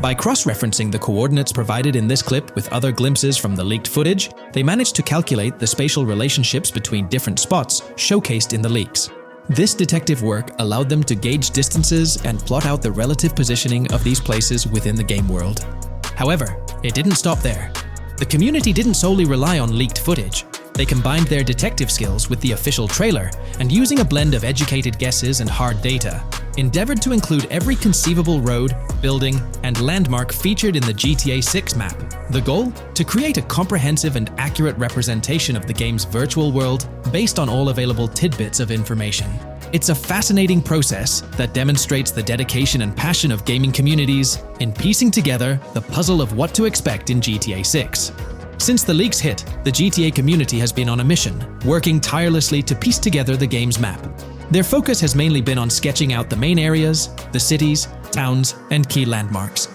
By cross-referencing the coordinates provided in this clip with other glimpses from the leaked footage, they managed to calculate the spatial relationships between different spots showcased in the leaks. This detective work allowed them to gauge distances and plot out the relative positioning of these places within the game world. However, it didn't stop there. The community didn't solely rely on leaked footage. They combined their detective skills with the official trailer and, using a blend of educated guesses and hard data, endeavored to include every conceivable road, building, and landmark featured in the GTA 6 map. The goal? To create a comprehensive and accurate representation of the game's virtual world based on all available tidbits of information. It's a fascinating process that demonstrates the dedication and passion of gaming communities in piecing together the puzzle of what to expect in GTA 6. Since the leaks hit, the GTA community has been on a mission, working tirelessly to piece together the game's map. Their focus has mainly been on sketching out the main areas, the cities, towns, and key landmarks.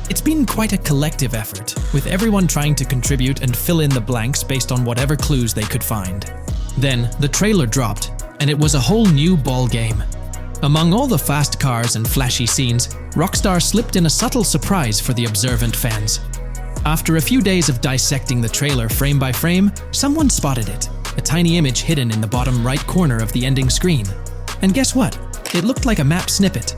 It's been quite a collective effort, with everyone trying to contribute and fill in the blanks based on whatever clues they could find. Then, the trailer dropped, and it was a whole new ball game. Among all the fast cars and flashy scenes, Rockstar slipped in a subtle surprise for the observant fans. After a few days of dissecting the trailer frame by frame, someone spotted it, a tiny image hidden in the bottom right corner of the ending screen. And guess what? It looked like a map snippet.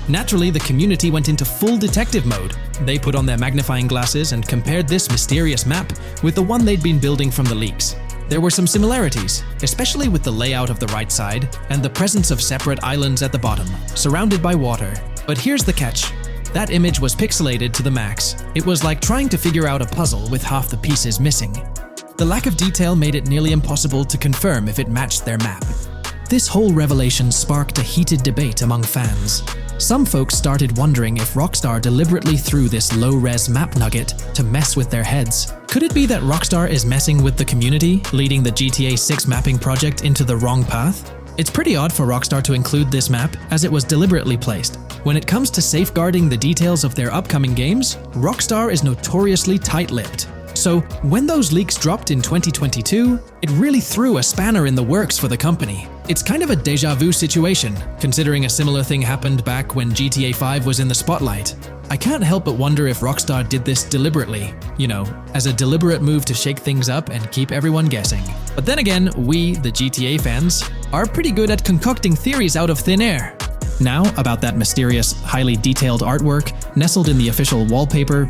Naturally, the community went into full detective mode. They put on their magnifying glasses and compared this mysterious map with the one they'd been building from the leaks. There were some similarities, especially with the layout of the right side and the presence of separate islands at the bottom, surrounded by water. But here's the catch. That image was pixelated to the max. It was like trying to figure out a puzzle with half the pieces missing. The lack of detail made it nearly impossible to confirm if it matched their map. This whole revelation sparked a heated debate among fans. Some folks started wondering if Rockstar deliberately threw this low-res map nugget to mess with their heads. Could it be that Rockstar is messing with the community, leading the GTA 6 mapping project into the wrong path? It's pretty odd for Rockstar to include this map, as it was deliberately placed. When it comes to safeguarding the details of their upcoming games, Rockstar is notoriously tight-lipped. So, when those leaks dropped in 2022, it really threw a spanner in the works for the company. It's kind of a déjà vu situation, considering a similar thing happened back when GTA 5 was in the spotlight. I can't help but wonder if Rockstar did this deliberately, as a deliberate move to shake things up and keep everyone guessing. But then again, we, the GTA fans, are pretty good at concocting theories out of thin air. Now, about that mysterious, highly detailed artwork nestled in the official wallpaper,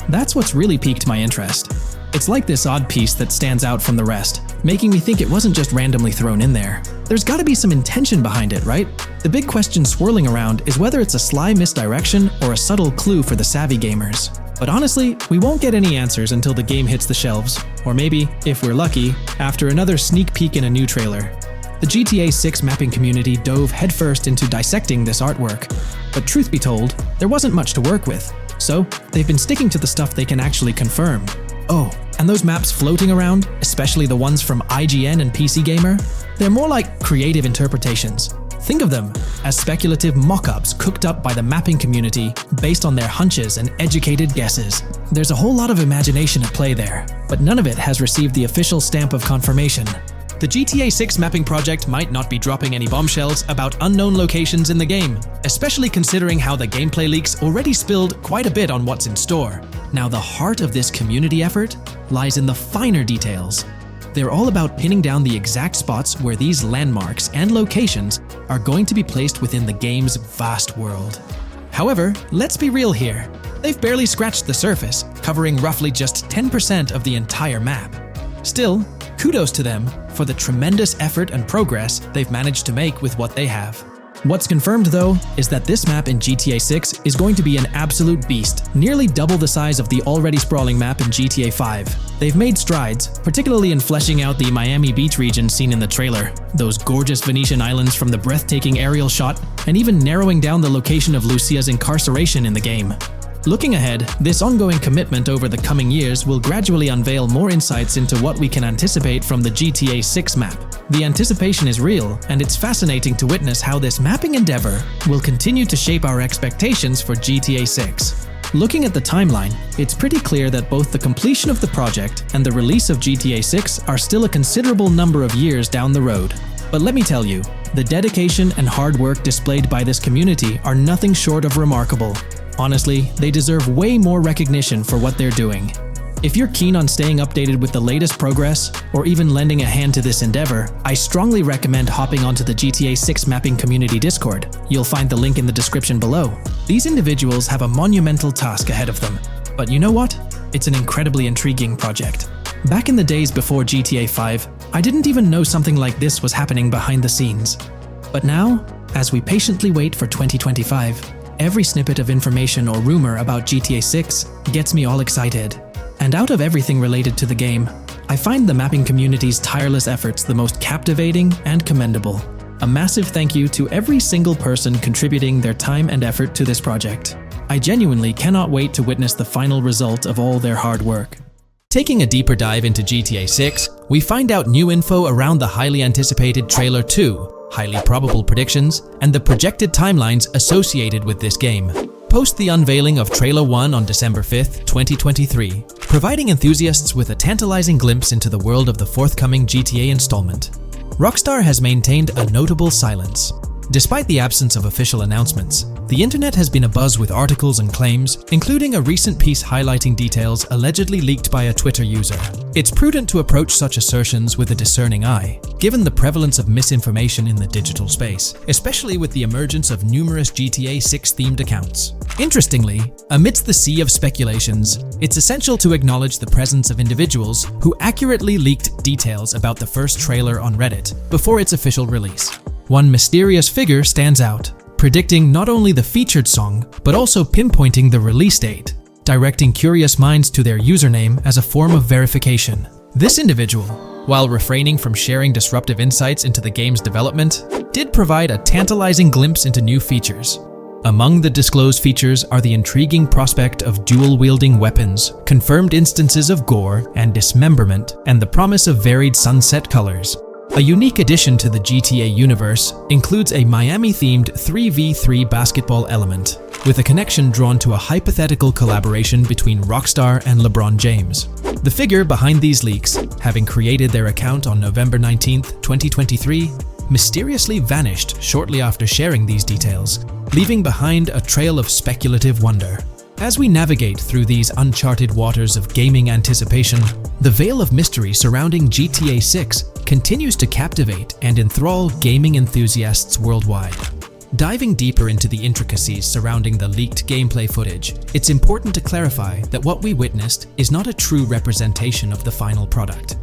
that's what's really piqued my interest. It's like this odd piece that stands out from the rest, making me think it wasn't just randomly thrown in there. There's gotta be some intention behind it, right? The big question swirling around is whether it's a sly misdirection or a subtle clue for the savvy gamers. But honestly, we won't get any answers until the game hits the shelves, or maybe, if we're lucky, after another sneak peek in a new trailer. The GTA 6 mapping community dove headfirst into dissecting this artwork, but truth be told, there wasn't much to work with. So, they've been sticking to the stuff they can actually confirm. Oh, and those maps floating around, especially the ones from IGN and PC Gamer, they're more like creative interpretations. Think of them as speculative mock-ups cooked up by the mapping community based on their hunches and educated guesses. There's a whole lot of imagination at play there, but none of it has received the official stamp of confirmation. The GTA 6 mapping project might not be dropping any bombshells about unknown locations in the game, especially considering how the gameplay leaks already spilled quite a bit on what's in store. Now, the heart of this community effort lies in the finer details. They're all about pinning down the exact spots where these landmarks and locations are going to be placed within the game's vast world. However, let's be real here. They've barely scratched the surface, covering roughly just 10% of the entire map. Still, kudos to them for the tremendous effort and progress they've managed to make with what they have. What's confirmed, though, is that this map in GTA 6 is going to be an absolute beast, nearly double the size of the already sprawling map in GTA 5. They've made strides, particularly in fleshing out the Miami Beach region seen in the trailer, those gorgeous Venetian islands from the breathtaking aerial shot, and even narrowing down the location of Lucia's incarceration in the game. Looking ahead, this ongoing commitment over the coming years will gradually unveil more insights into what we can anticipate from the GTA 6 map. The anticipation is real, and it's fascinating to witness how this mapping endeavor will continue to shape our expectations for GTA 6. Looking at the timeline, it's pretty clear that both the completion of the project and the release of GTA 6 are still a considerable number of years down the road. But let me tell you, the dedication and hard work displayed by this community are nothing short of remarkable. Honestly, they deserve way more recognition for what they're doing. If you're keen on staying updated with the latest progress, or even lending a hand to this endeavor, I strongly recommend hopping onto the GTA 6 Mapping Community Discord. You'll find the link in the description below. These individuals have a monumental task ahead of them. But you know what? It's an incredibly intriguing project. Back in the days before GTA 5, I didn't even know something like this was happening behind the scenes. But now, as we patiently wait for 2025, every snippet of information or rumor about GTA 6 gets me all excited. And out of everything related to the game, I find the mapping community's tireless efforts the most captivating and commendable. A massive thank you to every single person contributing their time and effort to this project. I genuinely cannot wait to witness the final result of all their hard work. Taking a deeper dive into GTA 6, we find out new info around the highly anticipated Trailer 2, highly probable predictions, and the projected timelines associated with this game. Post the unveiling of Trailer 1 on December 5th, 2023, providing enthusiasts with a tantalizing glimpse into the world of the forthcoming GTA installment. Rockstar has maintained a notable silence. Despite the absence of official announcements, the internet has been abuzz with articles and claims, including a recent piece highlighting details allegedly leaked by a Twitter user. It's prudent to approach such assertions with a discerning eye, given the prevalence of misinformation in the digital space, especially with the emergence of numerous GTA 6 themed accounts. Interestingly, amidst the sea of speculations, it's essential to acknowledge the presence of individuals who accurately leaked details about the first trailer on Reddit before its official release. One mysterious figure stands out, predicting not only the featured song, but also pinpointing the release date, directing curious minds to their username as a form of verification. This individual, while refraining from sharing disruptive insights into the game's development, did provide a tantalizing glimpse into new features. Among the disclosed features are the intriguing prospect of dual-wielding weapons, confirmed instances of gore and dismemberment, and the promise of varied sunset colors. A unique addition to the GTA universe includes a Miami-themed 3v3 basketball element, with a connection drawn to a hypothetical collaboration between Rockstar and LeBron James. The figure behind these leaks, having created their account on November 19, 2023, mysteriously vanished shortly after sharing these details, leaving behind a trail of speculative wonder. As we navigate through these uncharted waters of gaming anticipation, the veil of mystery surrounding GTA 6 continues to captivate and enthrall gaming enthusiasts worldwide. Diving deeper into the intricacies surrounding the leaked gameplay footage, it's important to clarify that what we witnessed is not a true representation of the final product.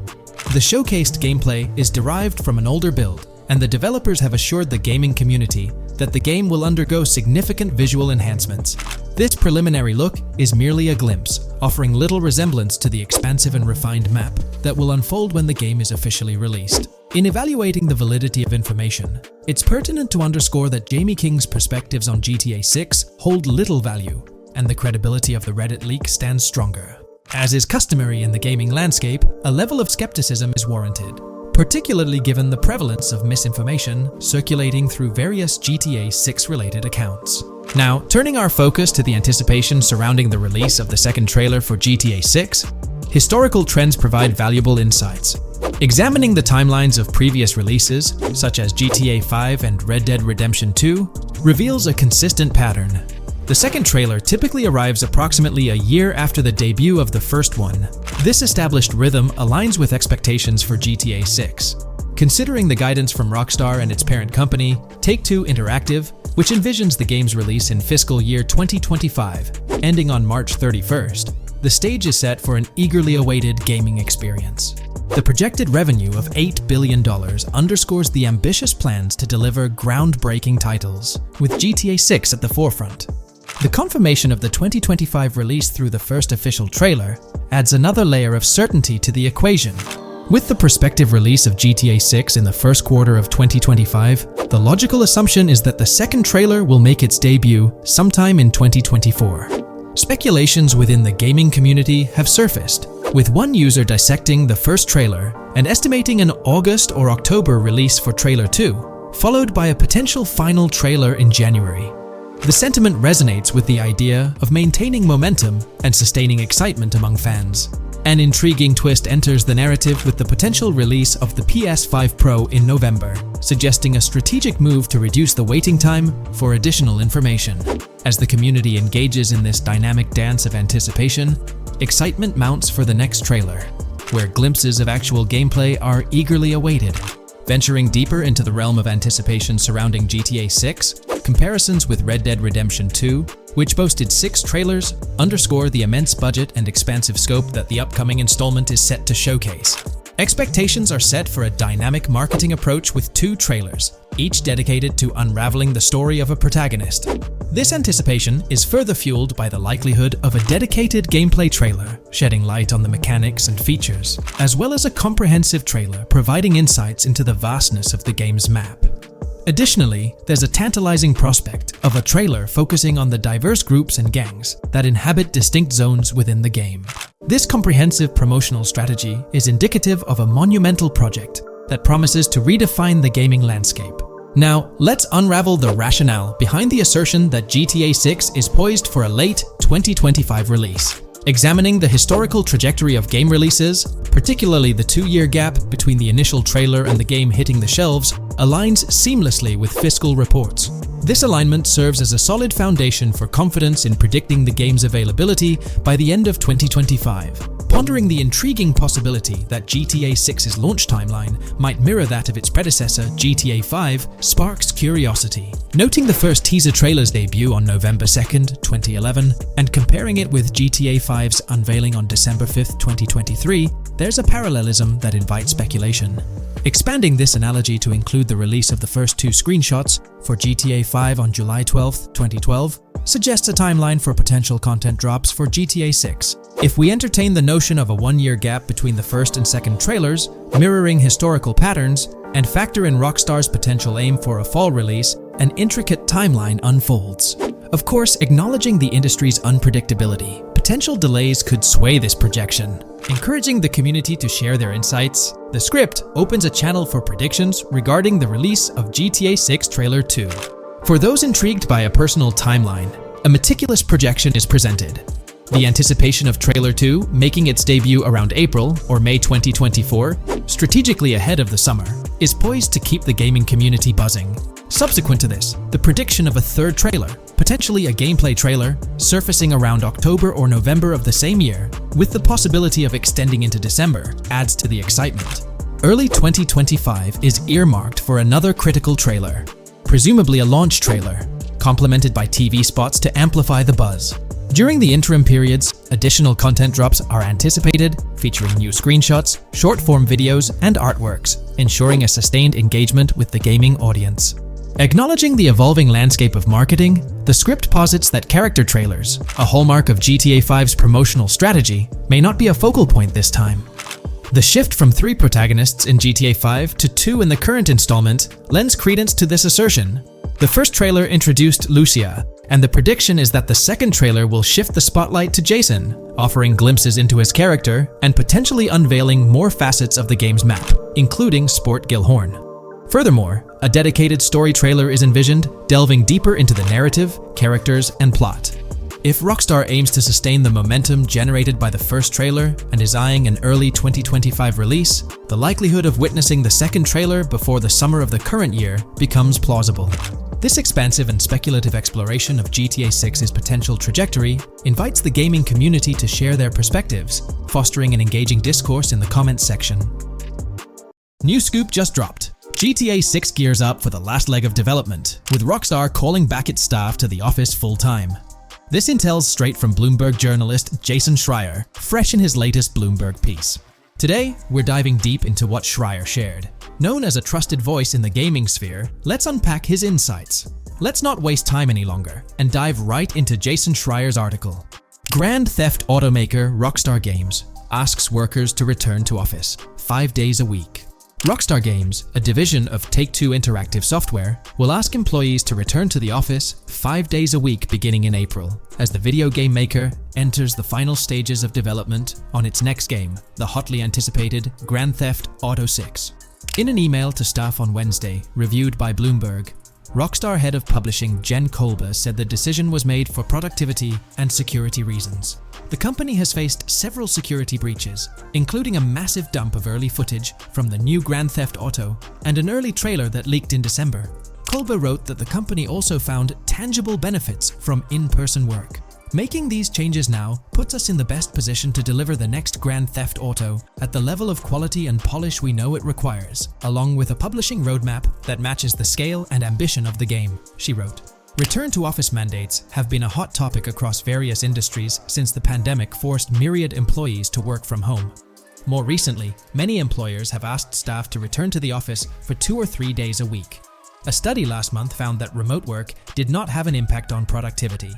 The showcased gameplay is derived from an older build, and the developers have assured the gaming community that the game will undergo significant visual enhancements. This preliminary look is merely a glimpse, offering little resemblance to the expansive and refined map that will unfold when the game is officially released. In evaluating the validity of information, it's pertinent to underscore that Jamie King's perspectives on GTA 6 hold little value, and the credibility of the Reddit leak stands stronger. As is customary in the gaming landscape, a level of skepticism is warranted, particularly given the prevalence of misinformation circulating through various GTA 6 related accounts. Now, turning our focus to the anticipation surrounding the release of the second trailer for GTA 6, historical trends provide valuable insights. Examining the timelines of previous releases, such as GTA 5 and Red Dead Redemption 2, reveals a consistent pattern. The second trailer typically arrives approximately a year after the debut of the first one. This established rhythm aligns with expectations for GTA 6. Considering the guidance from Rockstar and its parent company, Take-Two Interactive, which envisions the game's release in fiscal year 2025, ending on March 31st, the stage is set for an eagerly awaited gaming experience. The projected revenue of $8 billion underscores the ambitious plans to deliver groundbreaking titles, with GTA 6 at the forefront. The confirmation of the 2025 release through the first official trailer adds another layer of certainty to the equation. With the prospective release of GTA 6 in the first quarter of 2025, the logical assumption is that the second trailer will make its debut sometime in 2024. Speculations within the gaming community have surfaced, with one user dissecting the first trailer and estimating an August or October release for Trailer 2, followed by a potential final trailer in January. The sentiment resonates with the idea of maintaining momentum and sustaining excitement among fans. An intriguing twist enters the narrative with the potential release of the PS5 Pro in November, suggesting a strategic move to reduce the waiting time for additional information. As the community engages in this dynamic dance of anticipation, excitement mounts for the next trailer, where glimpses of actual gameplay are eagerly awaited. Venturing deeper into the realm of anticipation surrounding GTA 6, comparisons with Red Dead Redemption 2, which boasted 6 trailers, underscore the immense budget and expansive scope that the upcoming installment is set to showcase. Expectations are set for a dynamic marketing approach with 2 trailers, each dedicated to unraveling the story of a protagonist. This anticipation is further fueled by the likelihood of a dedicated gameplay trailer, shedding light on the mechanics and features, as well as a comprehensive trailer providing insights into the vastness of the game's map. Additionally, there's a tantalizing prospect of a trailer focusing on the diverse groups and gangs that inhabit distinct zones within the game. This comprehensive promotional strategy is indicative of a monumental project that promises to redefine the gaming landscape. Now, let's unravel the rationale behind the assertion that GTA 6 is poised for a late 2025 release. Examining the historical trajectory of game releases, particularly the 2-year gap between the initial trailer and the game hitting the shelves, aligns seamlessly with fiscal reports. This alignment serves as a solid foundation for confidence in predicting the game's availability by the end of 2025. Pondering the intriguing possibility that GTA 6's launch timeline might mirror that of its predecessor, GTA 5, sparks curiosity. Noting the first teaser trailer's debut on November 2nd, 2011, and comparing it with GTA 5's unveiling on December 5th, 2023, there's a parallelism that invites speculation. Expanding this analogy to include the release of the first 2 screenshots for GTA 5 on July 12, 2012, suggests a timeline for potential content drops for GTA 6. If we entertain the notion of a 1-year gap between the first and second trailers, mirroring historical patterns, and factor in Rockstar's potential aim for a fall release, an intricate timeline unfolds. Of course, acknowledging the industry's unpredictability, potential delays could sway this projection. Encouraging the community to share their insights, the script opens a channel for predictions regarding the release of GTA 6 Trailer 2. For those intrigued by a personal timeline, a meticulous projection is presented. The anticipation of Trailer 2 making its debut around April or May 2024, strategically ahead of the summer, is poised to keep the gaming community buzzing. Subsequent to this, the prediction of a third trailer, potentially a gameplay trailer, surfacing around October or November of the same year, with the possibility of extending into December, adds to the excitement. Early 2025 is earmarked for another critical trailer, presumably a launch trailer, complemented by TV spots to amplify the buzz. During the interim periods, additional content drops are anticipated, featuring new screenshots, short-form videos, and artworks, ensuring a sustained engagement with the gaming audience. Acknowledging the evolving landscape of marketing, the script posits that character trailers, a hallmark of GTA 5's promotional strategy, may not be a focal point this time. The shift from 3 protagonists in GTA 5 to 2 in the current installment lends credence to this assertion. The first trailer introduced Lucia, and the prediction is that the second trailer will shift the spotlight to Jason, offering glimpses into his character and potentially unveiling more facets of the game's map, including Sport Gilhorn. Furthermore, a dedicated story trailer is envisioned, delving deeper into the narrative, characters, and plot. If Rockstar aims to sustain the momentum generated by the first trailer and is eyeing an early 2025 release, the likelihood of witnessing the second trailer before the summer of the current year becomes plausible. This expansive and speculative exploration of GTA 6's potential trajectory invites the gaming community to share their perspectives, fostering an engaging discourse in the comments section. New scoop just dropped. GTA 6 gears up for the last leg of development, with Rockstar calling back its staff to the office full-time. This intel's straight from Bloomberg journalist Jason Schreier, fresh in his latest Bloomberg piece. Today, we're diving deep into what Schreier shared. Known as a trusted voice in the gaming sphere, let's unpack his insights. Let's not waste time any longer and dive right into Jason Schreier's article. Grand Theft automaker Rockstar Games asks workers to return to office 5 days a week. Rockstar Games, a division of Take-Two Interactive Software, will ask employees to return to the office 5 days a week beginning in April, as the video game maker enters the final stages of development on its next game, the hotly anticipated Grand Theft Auto 6. In an email to staff on Wednesday, reviewed by Bloomberg, Rockstar head of publishing Jen Kolber said the decision was made for productivity and security reasons. The company has faced several security breaches, including a massive dump of early footage from the new Grand Theft Auto and an early trailer that leaked in December. Kolber wrote that the company also found tangible benefits from in-person work. Making these changes now puts us in the best position to deliver the next Grand Theft Auto at the level of quality and polish we know it requires, along with a publishing roadmap that matches the scale and ambition of the game, she wrote. Return to office mandates have been a hot topic across various industries since the pandemic forced myriad employees to work from home. More recently, many employers have asked staff to return to the office for 2 or 3 days a week. A study last month found that remote work did not have an impact on productivity.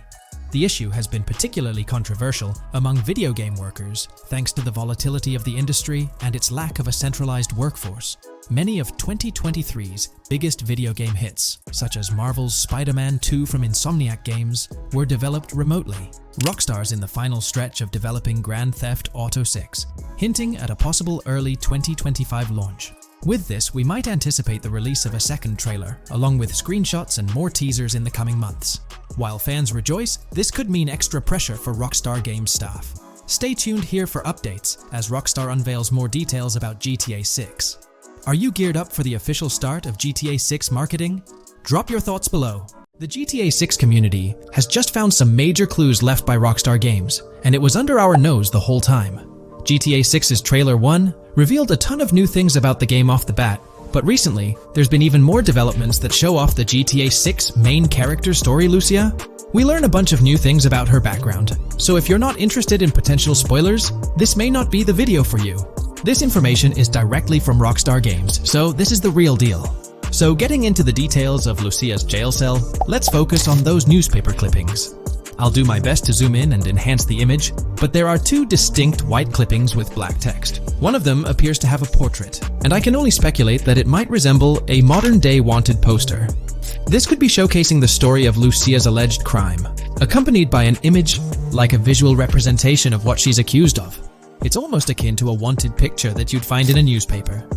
The issue has been particularly controversial among video game workers, thanks to the volatility of the industry and its lack of a centralized workforce. Many of 2023's biggest video game hits, such as Marvel's Spider-Man 2 from Insomniac Games, were developed remotely. Rockstar's in the final stretch of developing Grand Theft Auto 6, hinting at a possible early 2025 launch. With this, we might anticipate the release of a second trailer, along with screenshots and more teasers in the coming months. While fans rejoice, this could mean extra pressure for Rockstar Games staff. Stay tuned here for updates as Rockstar unveils more details about GTA 6. Are you geared up for the official start of GTA 6 marketing? Drop your thoughts below. The GTA 6 community has just found some major clues left by Rockstar Games, and it was under our nose the whole time. GTA 6's Trailer 1 revealed a ton of new things about the game off the bat, but recently, there's been even more developments that show off the GTA 6 main character story, Lucia. We learn a bunch of new things about her background, so if you're not interested in potential spoilers, this may not be the video for you. This information is directly from Rockstar Games, so this is the real deal. So getting into the details of Lucia's jail cell, let's focus on those newspaper clippings. I'll do my best to zoom in and enhance the image, but there are 2 distinct white clippings with black text. One of them appears to have a portrait, and I can only speculate that it might resemble a modern-day wanted poster. This could be showcasing the story of Lucia's alleged crime, accompanied by an image like a visual representation of what she's accused of. It's almost akin to a wanted picture that you'd find in a newspaper.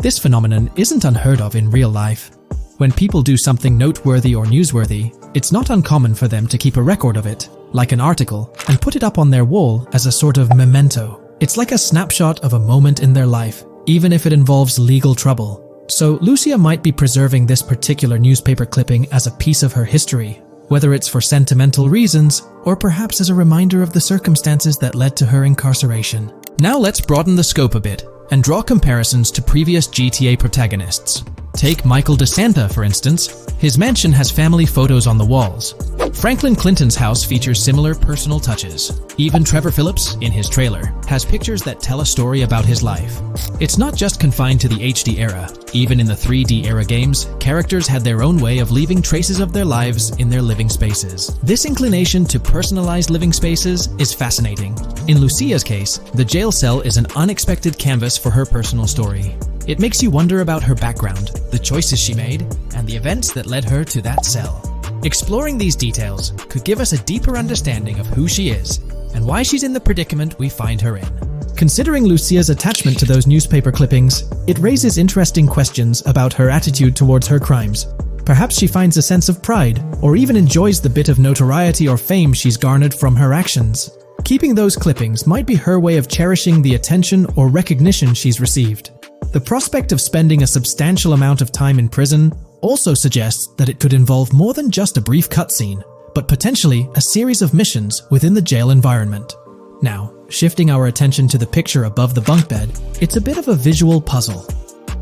This phenomenon isn't unheard of in real life. When people do something noteworthy or newsworthy, it's not uncommon for them to keep a record of it, like an article, and put it up on their wall as a sort of memento. It's like a snapshot of a moment in their life, even if it involves legal trouble. So Lucia might be preserving this particular newspaper clipping as a piece of her history, whether it's for sentimental reasons or perhaps as a reminder of the circumstances that led to her incarceration. Now let's broaden the scope a bit and draw comparisons to previous GTA protagonists. Take Michael DeSanta, for instance. His mansion has family photos on the walls. Franklin Clinton's house features similar personal touches. Even Trevor Phillips, in his trailer, has pictures that tell a story about his life. It's not just confined to the HD era. Even in the 3D era games, characters had their own way of leaving traces of their lives in their living spaces. This inclination to personalized living spaces is fascinating. In Lucia's case, the jail cell is an unexpected canvas for her personal story. It makes you wonder about her background, the choices she made, and the events that led her to that cell. Exploring these details could give us a deeper understanding of who she is and why she's in the predicament we find her in. Considering Lucia's attachment to those newspaper clippings, it raises interesting questions about her attitude towards her crimes. Perhaps she finds a sense of pride, or even enjoys the bit of notoriety or fame she's garnered from her actions. Keeping those clippings might be her way of cherishing the attention or recognition she's received. The prospect of spending a substantial amount of time in prison also suggests that it could involve more than just a brief cutscene, but potentially a series of missions within the jail environment. Now, shifting our attention to the picture above the bunk bed, it's a bit of a visual puzzle.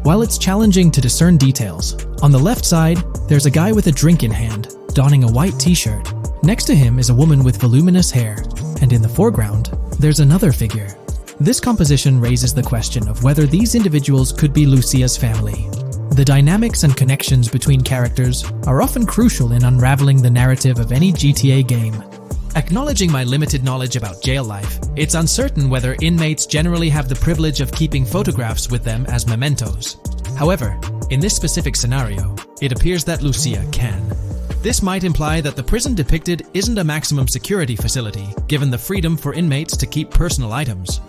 While it's challenging to discern details, on the left side, there's a guy with a drink in hand, donning a white t-shirt. Next to him is a woman with voluminous hair, and in the foreground, there's another figure. This composition raises the question of whether these individuals could be Lucia's family. The dynamics and connections between characters are often crucial in unraveling the narrative of any GTA game. Acknowledging my limited knowledge about jail life, it's uncertain whether inmates generally have the privilege of keeping photographs with them as mementos. However, in this specific scenario, it appears that Lucia can. This might imply that the prison depicted isn't a maximum security facility, given the freedom for inmates to keep personal items.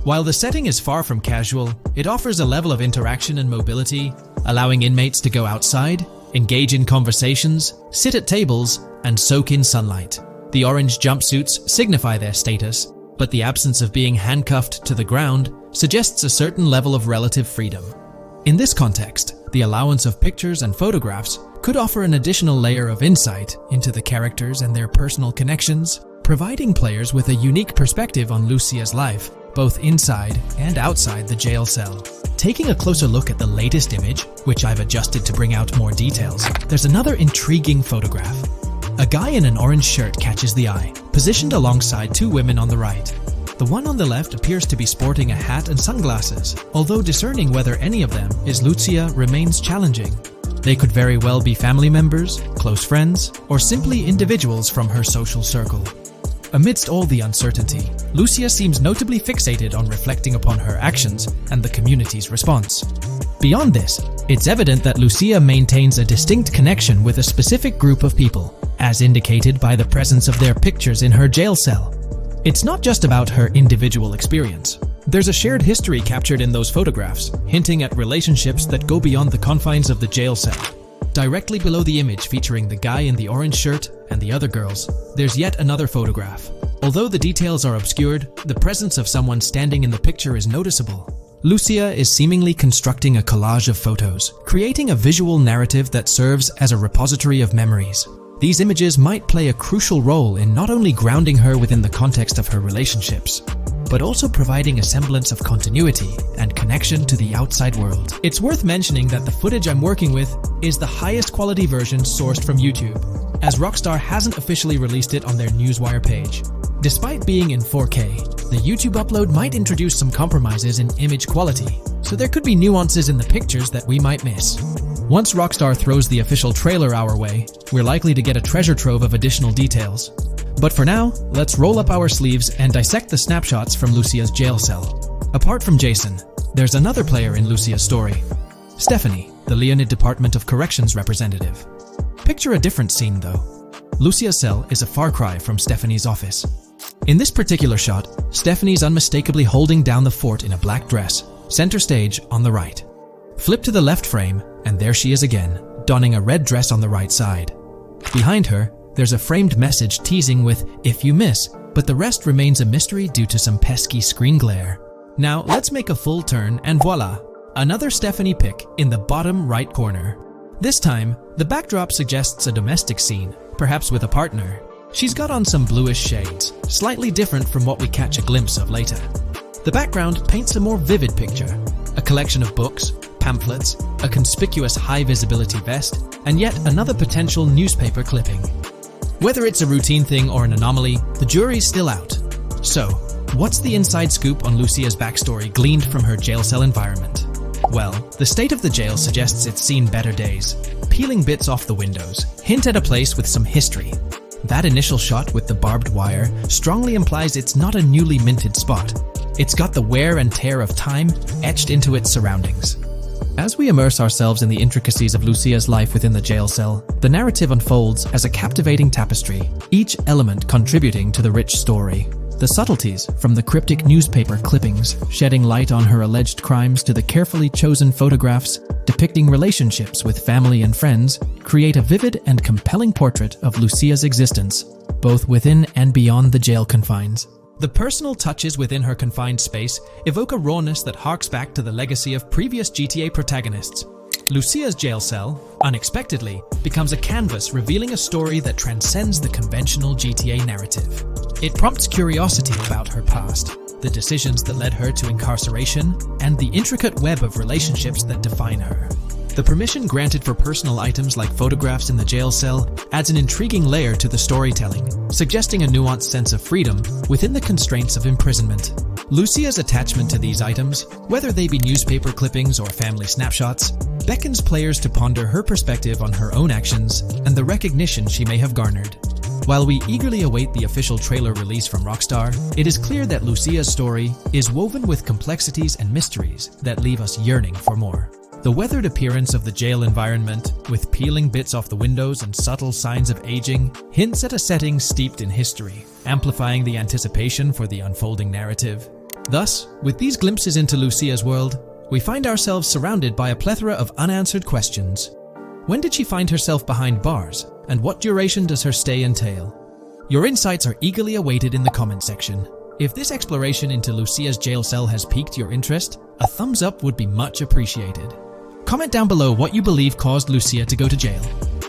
While the setting is far from casual, it offers a level of interaction and mobility, allowing inmates to go outside, engage in conversations, sit at tables, and soak in sunlight. The orange jumpsuits signify their status, but the absence of being handcuffed to the ground suggests a certain level of relative freedom. In this context, the allowance of pictures and photographs could offer an additional layer of insight into the characters and their personal connections, providing players with a unique perspective on Lucia's life, both inside and outside the jail cell. Taking a closer look at the latest image, which I've adjusted to bring out more details, there's another intriguing photograph. A guy in an orange shirt catches the eye, positioned alongside two women on the right. The one on the left appears to be sporting a hat and sunglasses, although discerning whether any of them is Lucia remains challenging. They could very well be family members, close friends, or simply individuals from her social circle. Amidst all the uncertainty, Lucia seems notably fixated on reflecting upon her actions and the community's response. Beyond this, it's evident that Lucia maintains a distinct connection with a specific group of people, as indicated by the presence of their pictures in her jail cell. It's not just about her individual experience. There's a shared history captured in those photographs, hinting at relationships that go beyond the confines of the jail cell. Directly below the image featuring the guy in the orange shirt and the other girls, there's yet another photograph. Although the details are obscured, the presence of someone standing in the picture is noticeable. Lucia is seemingly constructing a collage of photos, creating a visual narrative that serves as a repository of memories. These images might play a crucial role in not only grounding her within the context of her relationships, but also providing a semblance of continuity and connection to the outside world. It's worth mentioning that the footage I'm working with is the highest quality version sourced from YouTube, as Rockstar hasn't officially released it on their Newswire page. Despite being in 4K, the YouTube upload might introduce some compromises in image quality, so there could be nuances in the pictures that we might miss. Once Rockstar throws the official trailer our way, we're likely to get a treasure trove of additional details. But for now, let's roll up our sleeves and dissect the snapshots from Lucia's jail cell. Apart from Jason, there's another player in Lucia's story, Stephanie, the Leonid Department of Corrections representative. Picture a different scene though. Lucia's cell is a far cry from Stephanie's office. In this particular shot, Stephanie's unmistakably holding down the fort in a black dress, center stage on the right. Flip to the left frame, and there she is again, donning a red dress on the right side. Behind her, there's a framed message teasing with "if you miss," but the rest remains a mystery due to some pesky screen glare. Now let's make a full turn and voila, another Stephanie pic in the bottom right corner. This time, the backdrop suggests a domestic scene, perhaps with a partner. She's got on some bluish shades, slightly different from what we catch a glimpse of later. The background paints a more vivid picture, a collection of books, pamphlets, a conspicuous high-visibility vest, and yet another potential newspaper clipping. Whether it's a routine thing or an anomaly, the jury's still out. So, what's the inside scoop on Lucia's backstory gleaned from her jail cell environment? Well, the state of the jail suggests it's seen better days. Peeling bits off the windows hint at a place with some history. That initial shot with the barbed wire strongly implies it's not a newly minted spot. It's got the wear and tear of time etched into its surroundings. As we immerse ourselves in the intricacies of Lucia's life within the jail cell, the narrative unfolds as a captivating tapestry, each element contributing to the rich story. The subtleties, from the cryptic newspaper clippings shedding light on her alleged crimes to the carefully chosen photographs depicting relationships with family and friends, create a vivid and compelling portrait of Lucia's existence, both within and beyond the jail confines. The personal touches within her confined space evoke a rawness that harks back to the legacy of previous GTA protagonists. Lucia's jail cell, unexpectedly, becomes a canvas revealing a story that transcends the conventional GTA narrative. It prompts curiosity about her past, the decisions that led her to incarceration, and the intricate web of relationships that define her. The permission granted for personal items like photographs in the jail cell adds an intriguing layer to the storytelling, suggesting a nuanced sense of freedom within the constraints of imprisonment. Lucia's attachment to these items, whether they be newspaper clippings or family snapshots, beckons players to ponder her perspective on her own actions and the recognition she may have garnered. While we eagerly await the official trailer release from Rockstar, it is clear that Lucia's story is woven with complexities and mysteries that leave us yearning for more. The weathered appearance of the jail environment, with peeling bits off the windows and subtle signs of aging, hints at a setting steeped in history, amplifying the anticipation for the unfolding narrative. Thus, with these glimpses into Lucia's world, we find ourselves surrounded by a plethora of unanswered questions. When did she find herself behind bars, and what duration does her stay entail? Your insights are eagerly awaited in the comment section. If this exploration into Lucia's jail cell has piqued your interest, a thumbs up would be much appreciated. Comment down below what you believe caused Lucia to go to jail.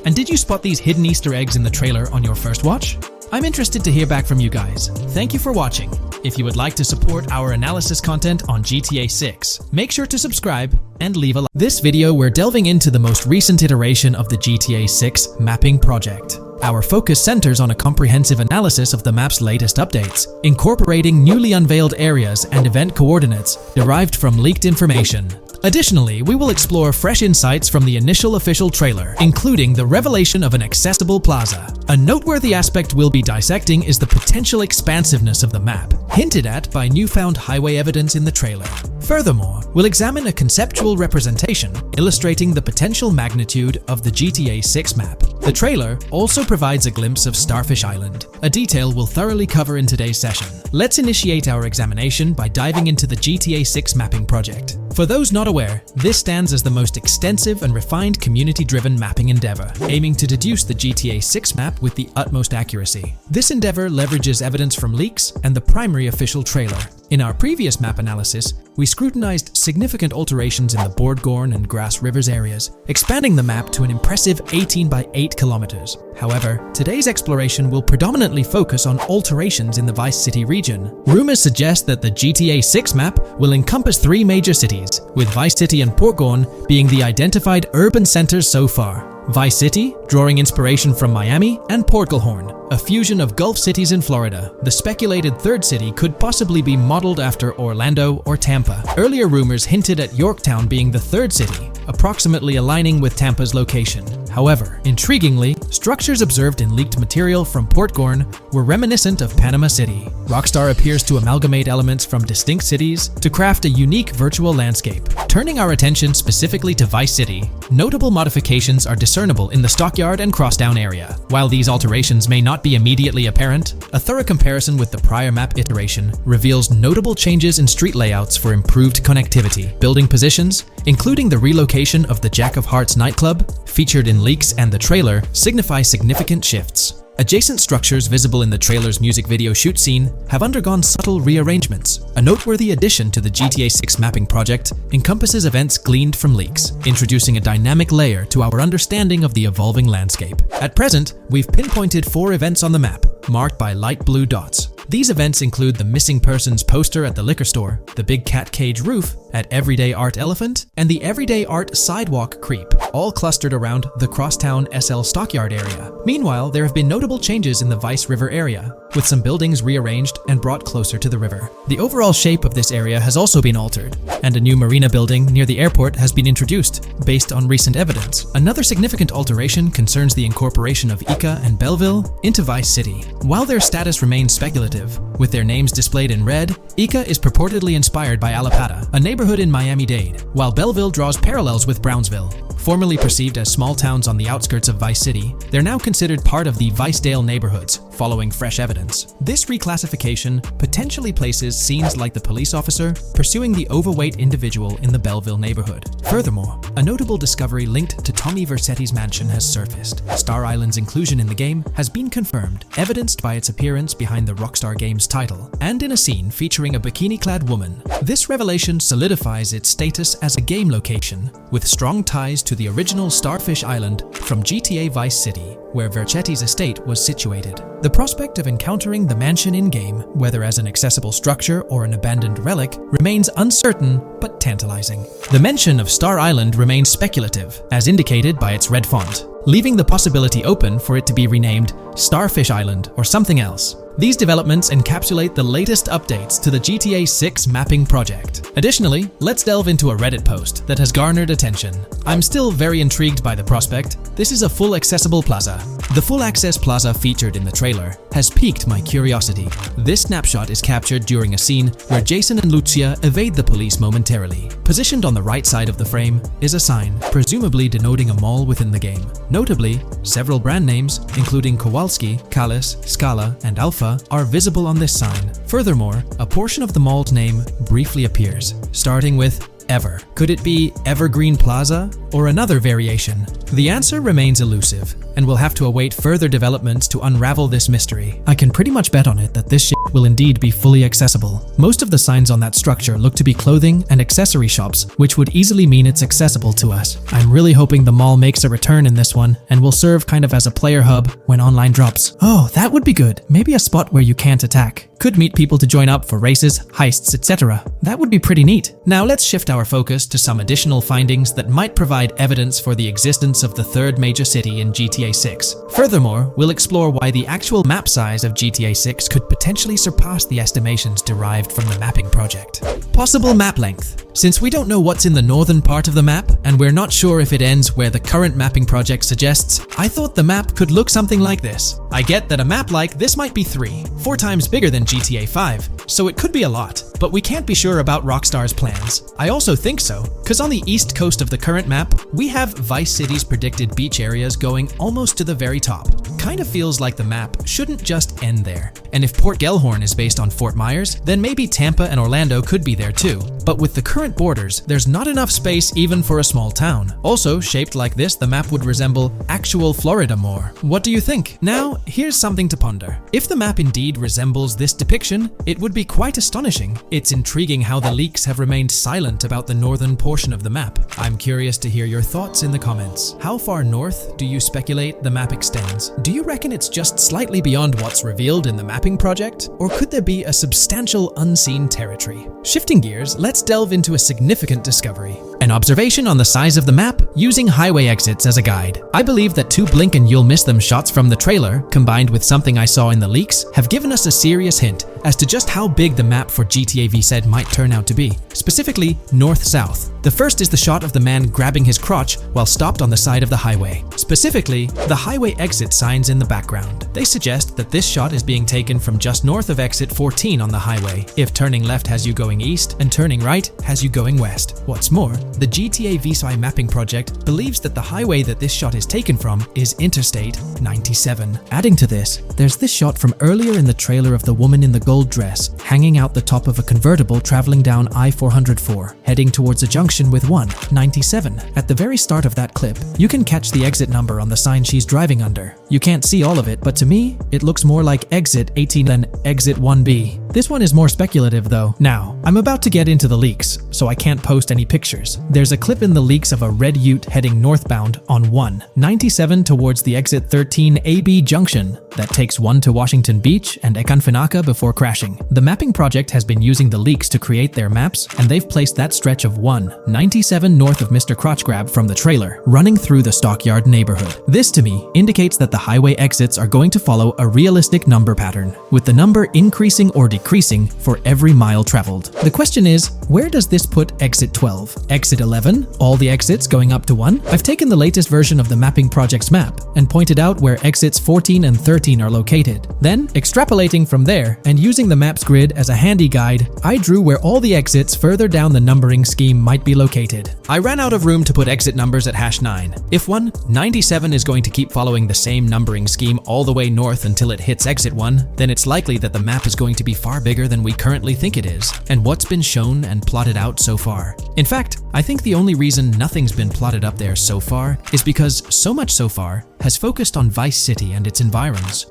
And did you spot these hidden Easter eggs in the trailer on your first watch? I'm interested to hear back from you guys. Thank you for watching. If you would like to support our analysis content on GTA 6, make sure to subscribe and leave a like. This video we're delving into the most recent iteration of the GTA 6 mapping project. Our focus centers on a comprehensive analysis of the map's latest updates, incorporating newly unveiled areas and event coordinates derived from leaked information. Additionally, we will explore fresh insights from the initial official trailer, including the revelation of an accessible plaza. A noteworthy aspect we'll be dissecting is the potential expansiveness of the map, hinted at by newfound highway evidence in the trailer. Furthermore, we'll examine a conceptual representation illustrating the potential magnitude of the GTA 6 map. The trailer also provides a glimpse of Starfish Island, a detail we'll thoroughly cover in today's session. Let's initiate our examination by diving into the GTA 6 mapping project. For those not aware, this stands as the most extensive and refined community-driven mapping endeavor, aiming to deduce the GTA 6 map with the utmost accuracy. This endeavor leverages evidence from leaks and the primary official trailer. In our previous map analysis, we scrutinized significant alterations in the Bordgorn and Grass Rivers areas, expanding the map to an impressive 18 by 8 kilometers. However, today's exploration will predominantly focus on alterations in the Vice City region. Rumors suggest that the GTA 6 map will encompass 3 major cities, with Vice City and Portgorn being the identified urban centers so far. Vice City, drawing inspiration from Miami, and Portgorn, a fusion of Gulf cities in Florida. The speculated third city could possibly be modeled after Orlando or Tampa. Earlier rumors hinted at Yorktown being the third city, approximately aligning with Tampa's location. However, intriguingly, structures observed in leaked material from Portgorn were reminiscent of Panama City. Rockstar appears to amalgamate elements from distinct cities to craft a unique virtual landscape. Turning our attention specifically to Vice City, notable modifications are discernible in the Stockyard and Crosstown area. While these alterations may not be immediately apparent, a thorough comparison with the prior map iteration reveals notable changes in street layouts for improved connectivity. Building positions, including the relocation of the Jack of Hearts nightclub, featured in leaks and the trailer, signify significant shifts. Adjacent structures visible in the trailer's music video shoot scene have undergone subtle rearrangements. A noteworthy addition to the GTA 6 mapping project encompasses events gleaned from leaks, introducing a dynamic layer to our understanding of the evolving landscape. At present, we've pinpointed 4 events on the map, marked by light blue dots. These events include the missing persons poster at the liquor store, the big cat cage roof at Everyday Art Elephant, and the Everyday Art Sidewalk Creep, all clustered around the Crosstown SL Stockyard area. Meanwhile, there have been notable changes in the Vice River area. with some buildings rearranged and brought closer to the river. The overall shape of this area has also been altered, and a new marina building near the airport has been introduced, based on recent evidence. Another significant alteration concerns the incorporation of Ica and Belleville into Vice City. While their status remains speculative, with their names displayed in red, Ica is purportedly inspired by Allapattah, a neighborhood in Miami-Dade, while Belleville draws parallels with Brownsville. Formerly perceived as small towns on the outskirts of Vice City, they're now considered part of the Vicedale neighborhoods, following fresh evidence. This reclassification potentially places scenes like the police officer pursuing the overweight individual in the Belleville neighborhood. Furthermore, a notable discovery linked to Tommy Vercetti's mansion has surfaced. Star Island's inclusion in the game has been confirmed, evidenced by its appearance behind the Rockstar Games title, and in a scene featuring a bikini-clad woman. This revelation solidifies its status as a game location, with strong ties to the original Starfish Island from GTA Vice City, where Vercetti's estate was situated. The prospect of encountering the mansion in-game, whether as an accessible structure or an abandoned relic, remains uncertain but tantalizing. The mention of Star Island remains speculative, as indicated by its red font, leaving the possibility open for it to be renamed Starfish Island or something else. These developments encapsulate the latest updates to the GTA 6 mapping project. Additionally, let's delve into a Reddit post that has garnered attention. I'm still very intrigued by the prospect. This is a full accessible plaza. The full access plaza featured in the trailer has piqued my curiosity. This snapshot is captured during a scene where Jason and Lucia evade the police momentarily. Positioned on the right side of the frame is a sign, presumably denoting a mall within the game. Notably, several brand names, including Kowalski, Callis, Scala, and Alpha, are visible on this sign. Furthermore, a portion of the mall's name briefly appears, starting with Ever. Could it be Evergreen Plaza or another variation? The answer remains elusive, and we'll have to await further developments to unravel this mystery. I can pretty much bet on it that this shit will indeed be fully accessible. Most of the signs on that structure look to be clothing and accessory shops, which would easily mean it's accessible to us. I'm really hoping the mall makes a return in this one and will serve kind of as a player hub when online drops. Oh, that would be good. Maybe a spot where you can't attack. Could meet people to join up for races, heists, etc. That would be pretty neat. Now let's shift our focus to some additional findings that might provide evidence for the existence of the third major city in GTA 6. Furthermore, we'll explore why the actual map size of GTA 6 could potentially surpass the estimations derived from the mapping project. Possible map length. Since we don't know what's in the northern part of the map, and we're not sure if it ends where the current mapping project suggests, I thought the map could look something like this. I get that a map like this might be 4 times bigger than GTA 5, so it could be a lot, but we can't be sure about Rockstar's plans. I also think so, because on the east coast of the current map, we have Vice City's predicted beach areas going almost to the very top. Kind of feels like the map shouldn't just end there. And if Port Gellhorn is based on Fort Myers, then maybe Tampa and Orlando could be there too. But with the current borders, there's not enough space even for a small town. Also, shaped like this, the map would resemble actual Florida more. What do you think? Now, here's something to ponder. If the map indeed resembles this depiction, it would be quite astonishing. It's intriguing how the leaks have remained silent about the northern portion of the map. I'm curious to hear your thoughts in the comments. How far north do you speculate the map extends? Do you reckon it's just slightly beyond what's revealed in the mapping project? Or could there be a substantial unseen territory? Shifting gears, let's delve into a significant discovery. An observation on the size of the map using highway exits as a guide. I believe that 2 blink and you'll miss them shots from the trailer, combined with something I saw in the leaks, have given us a serious hint as to just how big the map for GTA VZ might turn out to be. Specifically, north-south. The first is the shot of the man grabbing his crotch while stopped on the side of the highway. Specifically, the highway exit signs in the background. They suggest that this shot is being taken from just north of exit 14 on the highway, if turning left has you going east and turning right has you going west. What's more, the GTA VSci mapping project believes that the highway that this shot is taken from is Interstate 97. Adding to this, there's this shot from earlier in the trailer of the woman in the gold dress hanging out the top of a convertible traveling down I-404, heading towards a junction with 197. At the very start of that clip, you can catch the exit number on the sign she's driving under. You can't see all of it, but to me, it looks more like exit 18 than exit 1B. This one is more speculative though. Now, I'm about to get into the leaks, so I can't post any pictures. There's a clip in the leaks of a red ute heading northbound on 197 towards the exit 13 AB junction that takes 1 to Washington Beach and Ekanfinaka before crashing. The mapping project has been using the leaks to create their maps, and they've placed that stretch of 197 north of Mr. Crotchgrab from the trailer, running through the Stockyard neighborhood. This to me indicates that the highway exits are going to follow a realistic number pattern, with the number increasing or decreasing for every mile traveled. The question is, where does this put exit 12? Exit 11? All the exits going up to 1? I've taken the latest version of the mapping project's map and pointed out where exits 14 and 13 are located. Then, extrapolating from there and using the map's grid as a handy guide, I drew where all the exits further down the numbering scheme might be located. I ran out of room to put exit numbers at #9. If 197 is going to keep following the same numbering scheme all the way north until it hits exit 1, then it's likely that the map is going to be far bigger than we currently think it is, and what's been shown and plotted out so far. In fact, I think the only reason nothing's been plotted up there so far is because so much so far has focused on Vice City and its environs.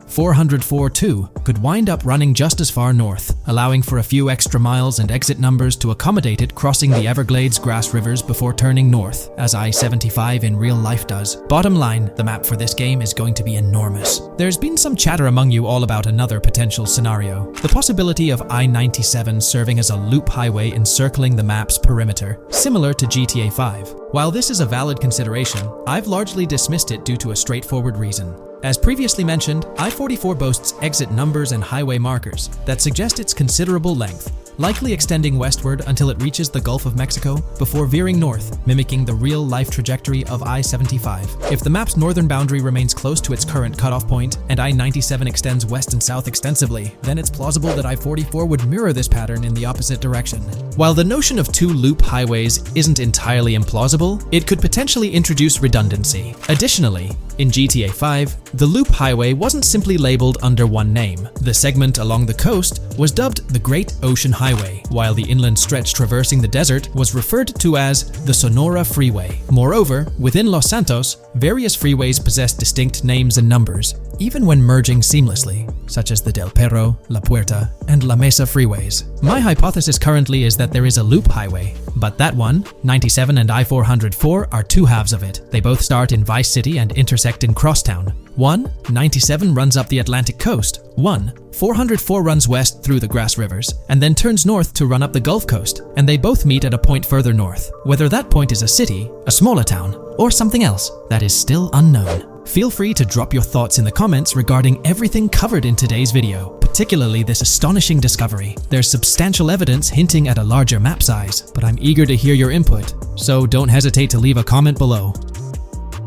404-2 could wind up running just as far north, allowing for a few extra miles and exit numbers to accommodate it crossing the Everglades grass rivers before turning north, as I-75 in real life does. Bottom line, the map for this game is going to be enormous. There's been some chatter among you all about another potential scenario, the possibility of I-97 serving as a loop highway encircling the map's perimeter, similar to GTA 5. While this is a valid consideration, I've largely dismissed it due to a straightforward reason. As previously mentioned, I-44 boasts exit numbers and highway markers that suggest its considerable length, likely extending westward until it reaches the Gulf of Mexico before veering north, mimicking the real-life trajectory of I-75. If the map's northern boundary remains close to its current cutoff point, and I-97 extends west and south extensively, then it's plausible that I-44 would mirror this pattern in the opposite direction. While the notion of two loop highways isn't entirely implausible, it could potentially introduce redundancy. Additionally, in GTA 5, the loop highway wasn't simply labeled under one name. The segment along the coast was dubbed the Great Ocean Highway, while the inland stretch traversing the desert was referred to as the Sonora Freeway. Moreover, within Los Santos, various freeways possess distinct names and numbers, even when merging seamlessly, such as the Del Perro, La Puerta, and La Mesa freeways. My hypothesis currently is that there is a loop highway, but that one, 97 and I-404, are two halves of it. They both start in Vice City and intersect in Crosstown. 197 runs up the Atlantic coast. 404 runs west through the Grass Rivers, and then turns north to run up the Gulf Coast, and they both meet at a point further north. Whether that point is a city, a smaller town, or something else, that is still unknown. Feel free to drop your thoughts in the comments regarding everything covered in today's video, particularly this astonishing discovery. There's substantial evidence hinting at a larger map size, but I'm eager to hear your input, so don't hesitate to leave a comment below.